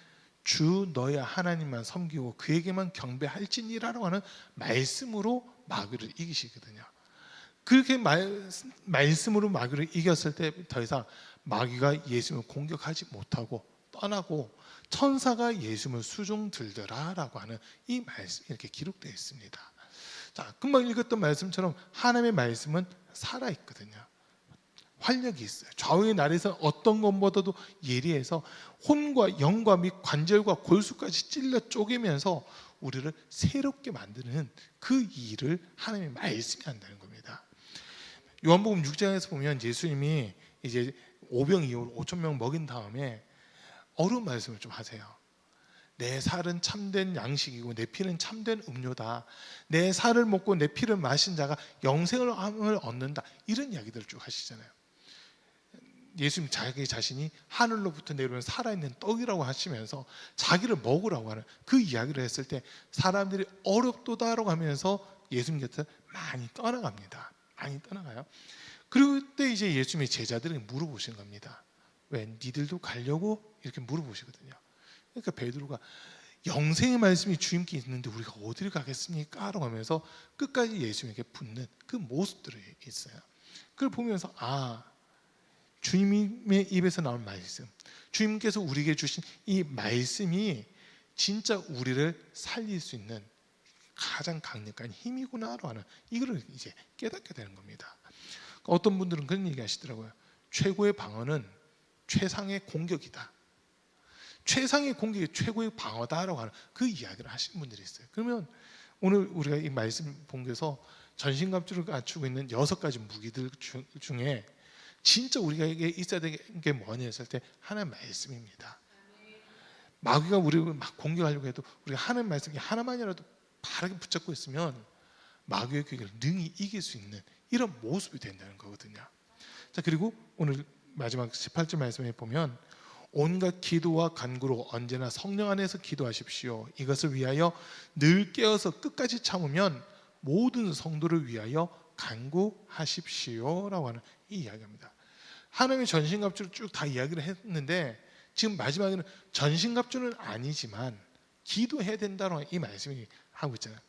주 너의 하나님만 섬기고 그에게만 경배할지니라라고 하는 말씀으로 마귀를 이기시거든요. 그렇게 말씀으로 마귀를 이겼을 때 더 이상 마귀가 예수님을 공격하지 못하고 떠나고 천사가 예수님을 수종 들더라라고 하는 이 말씀이 이렇게 기록되어 있습니다. 자, 금방 읽었던 말씀처럼 하나님의 말씀은 살아있거든요. 활력이 있어요. 좌우의 날에서 어떤 것보다도 예리해서 혼과 영과 및 관절과 골수까지 찔러 쪼개면서 우리를 새롭게 만드는 그 일을 하나님의 말씀이 한다는 겁니다. 요한복음 6장에서 보면 예수님이 이제 오병 이후로 5천 명 먹인 다음에 어려운 말씀을 좀 하세요. 내 살은 참된 양식이고 내 피는 참된 음료다. 내 살을 먹고 내 피를 마신 자가 영생을 얻는다. 이런 이야기들을 쭉 하시잖아요. 예수님 자기 자신이 하늘로부터 내려오는 살아있는 떡이라고 하시면서 자기를 먹으라고 하는 그 이야기를 했을 때 사람들이 어렵도다라고 하면서 예수님 곁을 많이 떠나갑니다. 많이 떠나가요. 그때 이제 예수님의 제자들이 물어보시는 겁니다. 왜 니들도 가려고? 이렇게 물어보시거든요. 그러니까 베드로가 영생의 말씀이 주님께 있는데 우리가 어디를 가겠습니까? 라고 하면서 끝까지 예수님에게 붙는 그 모습들이 있어요. 그걸 보면서 주님의 입에서 나온 말씀, 주님께서 우리에게 주신 이 말씀이 진짜 우리를 살릴 수 있는 가장 강력한 힘이구나라고 하는 이거를 이제 깨닫게 되는 겁니다. 어떤 분들은 그런 얘기 하시더라고요. 최고의 방어는 최상의 공격이다. 최상의 공격이 최고의 방어다라고 하는 그 이야기를 하시는 분들이 있어요. 그러면 오늘 우리가 이 말씀 본게서 전신갑주를 갖추고 있는 6가지 무기들 중에 진짜 우리에게 있어야 되는 게 뭐냐 했을 때 하나님 말씀입니다. 마귀가 우리를 막 공격하려고 해도 우리가 하나님 말씀이 하나만이라도 바르게 붙잡고 있으면 마귀의 공격을 능히 이길 수 있는 이런 모습이 된다는 거거든요. 자, 그리고 오늘 마지막 18절 말씀에 보면 온갖 기도와 간구로 언제나 성령 안에서 기도하십시오. 이것을 위하여 늘 깨어서 끝까지 참으면 모든 성도를 위하여 간구하십시오라고 하는 이 이야기입니다. 하나님의 전신갑주를 쭉 다 이야기를 했는데 지금 마지막에는 전신갑주는 아니지만 기도해야 된다는 이 말씀이 하고 있잖아요.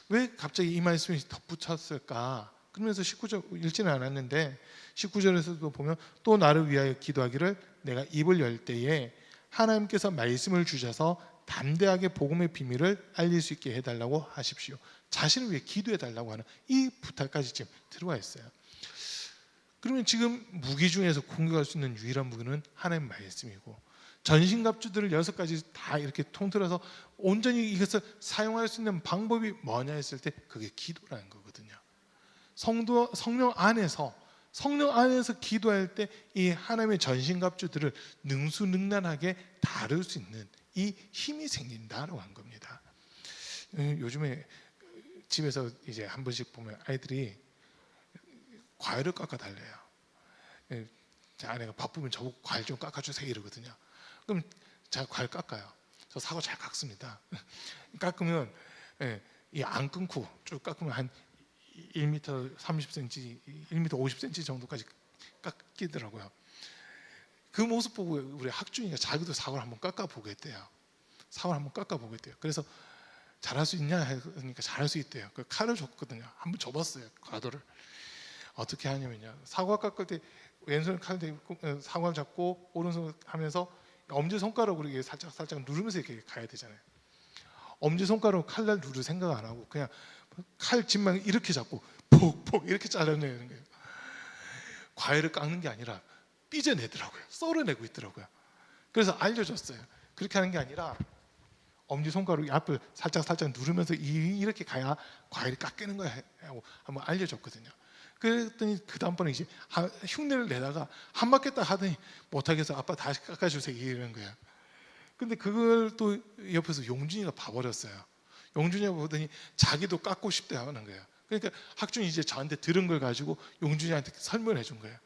왜 갑자기 이 말씀이 덧붙였을까? 그러면서 19절 읽지는 않았는데 19절에서도 보면 또 나를 위하여 기도하기를 내가 입을 열 때에 하나님께서 말씀을 주셔서 담대하게 복음의 비밀을 알릴 수 있게 해달라고 하십시오. 자신을 위해 기도해달라고 하는 이 부탁까지 지금 들어와 있어요. 그러면 지금 무기 중에서 공격할 수 있는 유일한 무기는 하나님의 말씀이고 전신갑주들을 6가지 다 이렇게 통틀어서 온전히 이것을 사용할 수 있는 방법이 뭐냐 했을 때 그게 기도라는 거거든요. 성령 안에서 기도할 때 이 하나님의 전신갑주들을 능수능란하게 다룰 수 있는 이 힘이 생긴다라고 한 겁니다. 요즘에 집에서 이제 한 번씩 보면 아이들이 과일을 깎아 달래요. 제 아내가 바쁘면 저보고 과일 좀 깎아주세요 이러거든요. 그럼 제가 과일 깎아요. 저 사과 잘 깎습니다. 깎으면 이 안 끊고 쭉 깎으면 한 1m 30cm, 1m 50cm 정도까지 깎이더라고요. 그 모습 보고 우리 학준이가 자기도 사과를 한번 깎아보겠대요. 그래서 잘할 수 있냐 하니까 잘할 수 있대요. 그 칼을 줬거든요. 한번 줘봤어요. 과도를 어떻게 하냐면요. 사과 깎을 때 왼손 칼 대고 사과를 잡고 오른손 하면서 엄지 손가락으로 이렇게 살짝 누르면서 이렇게 가야 되잖아요. 엄지 손가락으로 칼날 누를 생각 안 하고 그냥 칼집만 이렇게 잡고 폭폭 이렇게 잘라내는 거예요. 과일을 깎는 게 아니라 삐져내더라고요. 썰어내고 있더라고요. 그래서 알려줬어요. 그렇게 하는 게 아니라 엄지손가락 앞을 살짝 누르면서 이렇게 가야 과일이 깎이는 거야 하고 한번 알려줬거든요. 그랬더니 그 다음번에 이제 흉내를 내다가 한 바퀴 딱 하더니 못하겠어, 아빠 다시 깎아주세요 이러는 거야. 근데 그걸 또 옆에서 용준이가 봐버렸어요. 용준이가 보더니 자기도 깎고 싶대 하는 거예요. 그러니까 학준이 이제 저한테 들은 걸 가지고 용준이한테 설명해 준 거예요.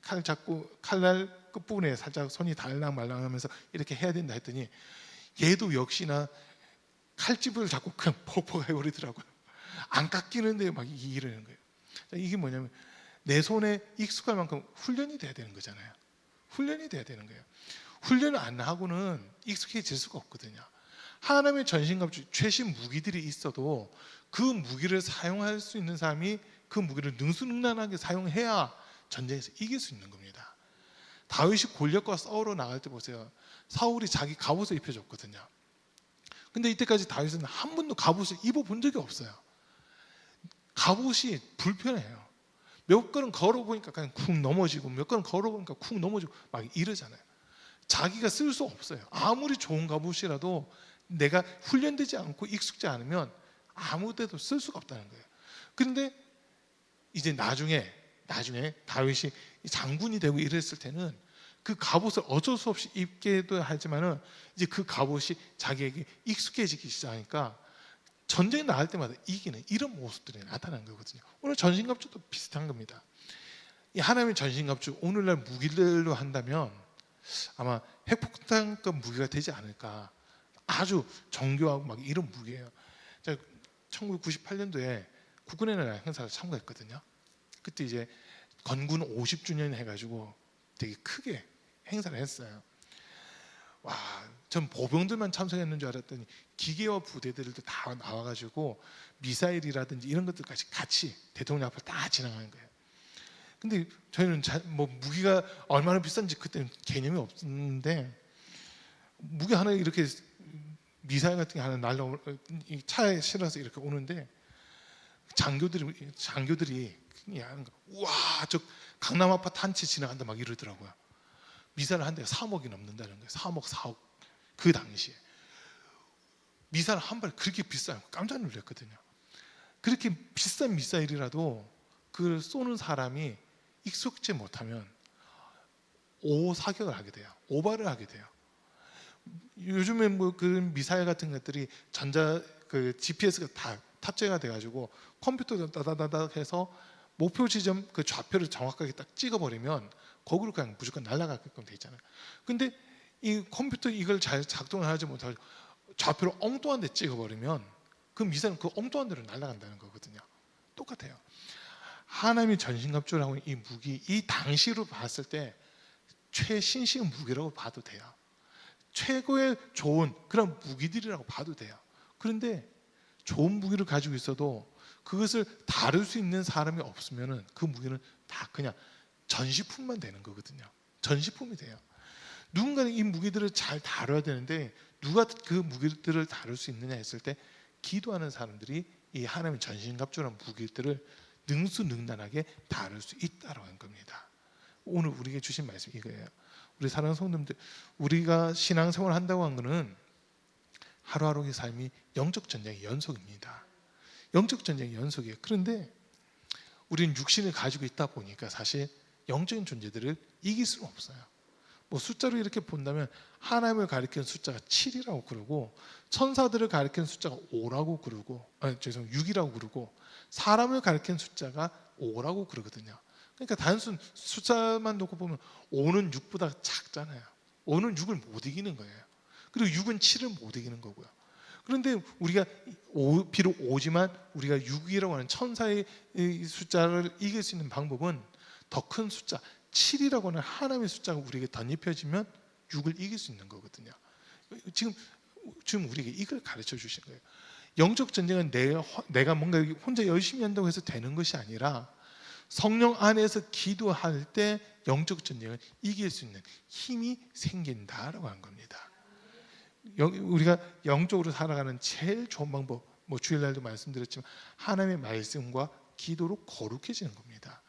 칼 잡고 칼날 끝부분에 살짝 손이 달랑말랑하면서 이렇게 해야 된다 했더니 얘도 역시나 칼집을 잡고 그냥 퍽퍽 해버리더라고요. 안 깎이는데 막 이러는 거예요. 이게 뭐냐면 내 손에 익숙할 만큼 훈련이 돼야 되는 거잖아요. 훈련이 돼야 되는 거예요. 훈련을 안 하고는 익숙해질 수가 없거든요. 하나님의 전신갑주 최신 무기들이 있어도 그 무기를 사용할 수 있는 사람이 그 무기를 능수능란하게 사용해야 전쟁에서 이길 수 있는 겁니다. 다윗이 골리앗과 싸우러 나갈 때 보세요. 사울이 자기 갑옷을 입혀줬거든요. 근데 이때까지 다윗은 한 번도 갑옷을 입어본 적이 없어요. 갑옷이 불편해요. 몇 걸음 걸어보니까 그냥 쿵 넘어지고 몇 걸음 걸어보니까 쿵 넘어지고 막 이러잖아요. 자기가 쓸 수 없어요. 아무리 좋은 갑옷이라도 내가 훈련되지 않고 익숙지 않으면 아무 데도 쓸 수가 없다는 거예요. 그런데 이제 나중에 다윗이 장군이 되고 이랬을 때는 그 갑옷을 어쩔 수 없이 입게도 하지만은 이제 그 갑옷이 자기에게 익숙해지기 시작하니까 전쟁에 나갈 때마다 이기는 이런 모습들이 나타나는 거거든요. 오늘 전신갑주도 비슷한 겁니다. 이 하나님의 전신갑주 오늘날 무기들로 한다면 아마 핵폭탄급 무기가 되지 않을까. 아주 정교하고 막 이런 무기예요. 제가 1998년도에 국군의 날 행사를 참가했거든요. 그때 이제 건군 50주년 해가지고 되게 크게 행사를 했어요. 와, 전 보병들만 참석했는 줄 알았더니 기계와 부대들도 다 나와가지고 미사일이라든지 이런 것들까지 같이 대통령 앞을 다 지나가는 거예요. 근데 저희는 뭐 무기가 얼마나 비싼지 그때는 개념이 없는데 무기 하나 이렇게 미사일 같은 게 하나 날라 차에 실어서 이렇게 오는데 장교들이 그냥 우와 저 강남 아파트 한 채 지나간다 막 이러더라고요. 미사일 한 대가 3억이 넘는다는 거예요. 3억 4억 그 당시에 미사일 한 발 그렇게 비싸요. 깜짝 놀랐거든요. 그렇게 비싼 미사일이라도 그걸 쏘는 사람이 익숙지 못하면 오사격을 하게 돼요. 오발을 하게 돼요. 요즘에 뭐 그 미사일 같은 것들이 전자 그 GPS가 다 탑재가 돼가지고 컴퓨터도 따다다다 해서 목표 지점 그 좌표를 정확하게 딱 찍어버리면 거기로 그냥 무조건 날아가게끔 돼 있잖아요. 근데 이 컴퓨터 이걸 잘 작동을 하지 못하고 좌표를 엉뚱한 데 찍어버리면 그 미사일은 그 엉뚱한 데로 날아간다는 거거든요. 똑같아요. 하나님의 전신갑주라고 이 무기 이 당시로 봤을 때 최신식 무기라고 봐도 돼요. 최고의 좋은 그런 무기들이라고 봐도 돼요. 그런데 좋은 무기를 가지고 있어도 그것을 다룰 수 있는 사람이 없으면은 그 무기는 다 그냥 전시품만 되는 거거든요. 전시품이 돼요. 누군가는 이 무기들을 잘 다뤄야 되는데 누가 그 무기들을 다룰 수 있느냐 했을 때 기도하는 사람들이 이 하나님의 전신갑주라는 무기들을 능수능란하게 다룰 수 있다고 하는 겁니다. 오늘 우리에게 주신 말씀이 이거예요. 우리 사랑하는 성도님들, 우리가 신앙생활을 한다고 한 것은 하루하루의 삶이 영적 전쟁의 연속입니다. 영적 전쟁의 연속이에요. 그런데 우리는 육신을 가지고 있다 보니까 사실 영적인 존재들을 이길 수는 없어요. 뭐 숫자로 이렇게 본다면 하나님을 가리키는 숫자가 7이라고 그러고 천사들을 가리키는 숫자가 5라고 그러고 6이라고 그러고 사람을 가리키는 숫자가 5라고 그러거든요. 그러니까 단순 숫자만 놓고 보면 5는 6보다 작잖아요. 5는 6을 못 이기는 거예요. 그리고 6은 7을 못 이기는 거고요. 그런데 우리가 비록 5지만 우리가 6이라고 하는 천사의 숫자를 이길 수 있는 방법은 더 큰 숫자 7이라고 하는 하나님의 숫자가 우리에게 덧입혀지면 6을 이길 수 있는 거거든요. 지금 우리에게 이걸 가르쳐 주신 거예요. 영적 전쟁은 내가 뭔가 혼자 열심히 한다고 해서 되는 것이 아니라 성령 안에서 기도할 때 영적 전쟁을 이길 수 있는 힘이 생긴다라고 하는 겁니다. 우리가 영적으로 살아가는 제일 좋은 방법, 주일날도 말씀드렸지만 하나님의 말씀과 기도로 거룩해지는 겁니다.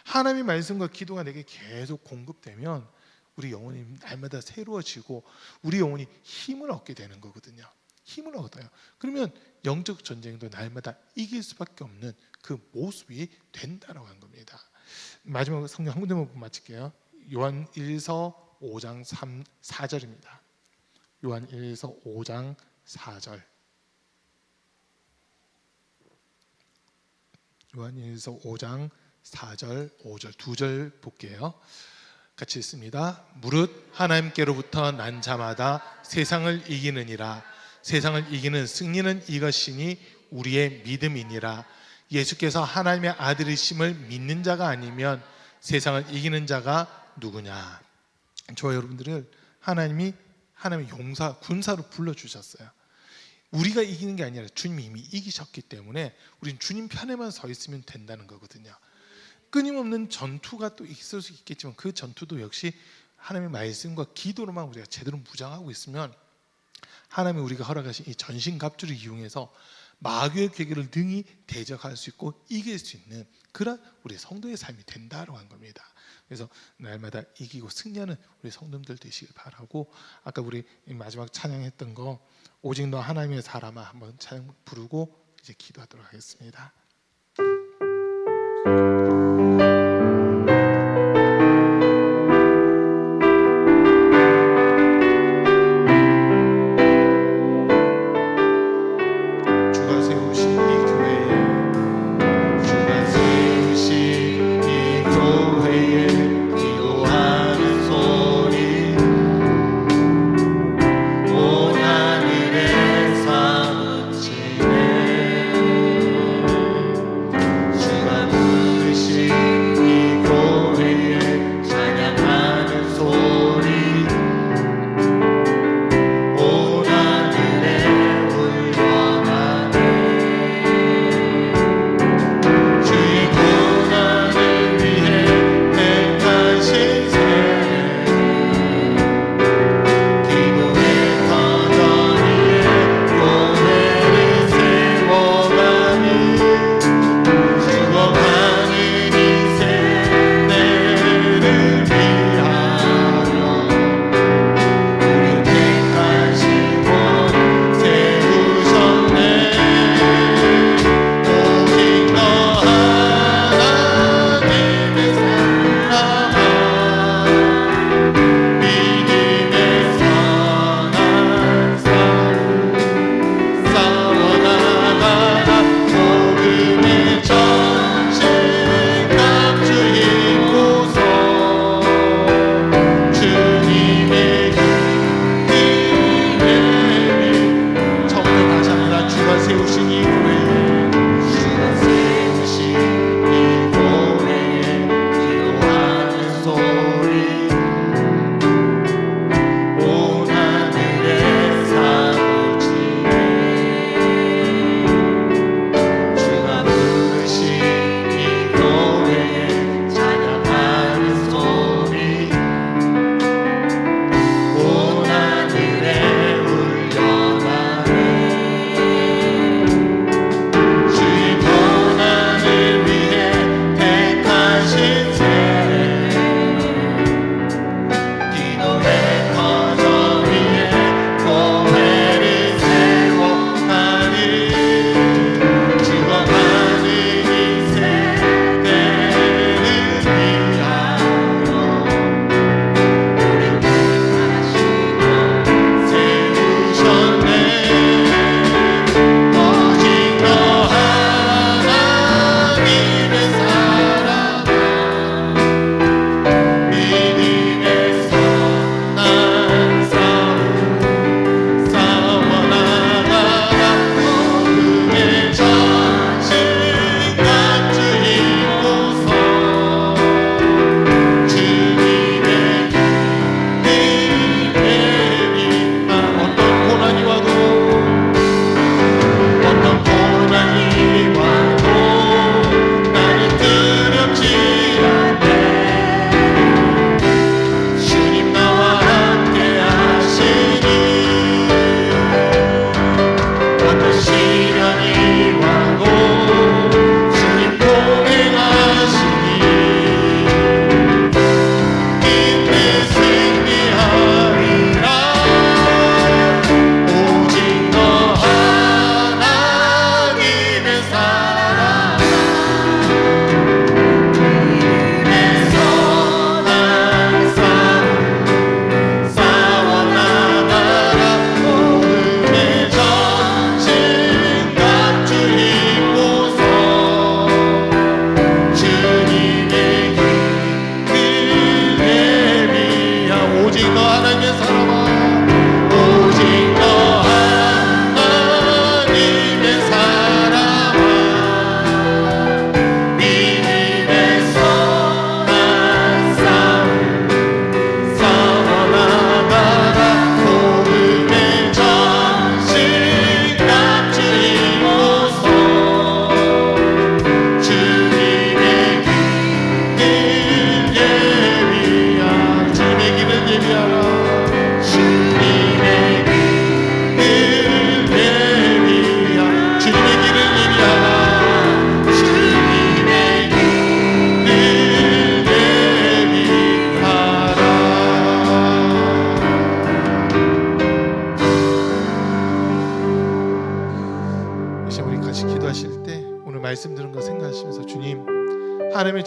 하나님의 말씀과 기도가 내게 계속 공급되면 우리 영혼이 날마다 새로워지고 우리 영혼이 힘을 얻게 되는 거거든요. 힘을 얻어요. 그러면 영적 전쟁도 날마다 이길 수밖에 없는 그 모습이 된다라고 하는 겁니다. 마지막으로 성경 한 군데만 보고 마칠게요. 요한 1서 5장 4절입니다. 요한 1서 5장 4절. 요한 1서 5장 4절 5절 두 절 볼게요. 같이 읽습니다. 무릇 하나님께로부터 난 자마다 세상을 이기느니라. 세상을 이기는 승리는 이것이니 우리의 믿음이니라. 예수께서 하나님의 아들이심을 믿는 자가 아니면 세상을 이기는 자가 누구냐. 저와 여러분들을 하나님의 용사, 군사로 불러주셨어요. 우리가 이기는 게 아니라 주님이 이미 이기셨기 때문에 우리는 주님 편에만 서 있으면 된다는 거거든요. 끊임없는 전투가 또 있을 수 있겠지만 그 전투도 역시 하나님의 말씀과 기도로만 우리가 제대로 무장하고 있으면 하나님이 우리가 허락하신 이 전신갑주를 이용해서 마귀의 괴계를 능히 대적할 수 있고 이길 수 있는 그런 우리 성도의 삶이 된다라고 한 겁니다. 그래서 날마다 이기고 승리하는 우리 성도들 되시길 바라고, 아까 우리 마지막 찬양했던 거 오직 너 하나님의 사람아 한번 찬양 부르고 이제 기도하도록 하겠습니다.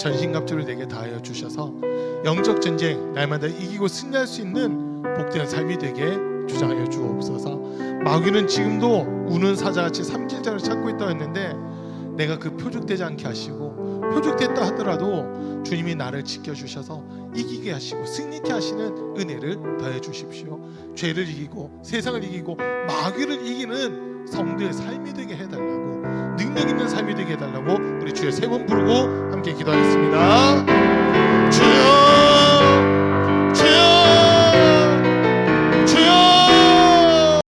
전신갑주를 내게 다하여 주셔서 영적 전쟁 날마다 이기고 승리할 수 있는 복된 삶이 되게 주장하여 주옵소서. 마귀는 지금도 우는 사자같이 삼킬자를 찾고 있다고 했는데 내가 그 표적되지 않게 하시고 표적됐다 하더라도 주님이 나를 지켜주셔서 이기게 하시고 승리케 하시는 은혜를 더해 주십시오. 죄를 이기고 세상을 이기고 마귀를 이기는 성도의 삶이 되게 해달라고, 능력 있는 삶이 되게 해달라고 우리 주의 세 번 부르고 함께 기도하겠습니다. 주여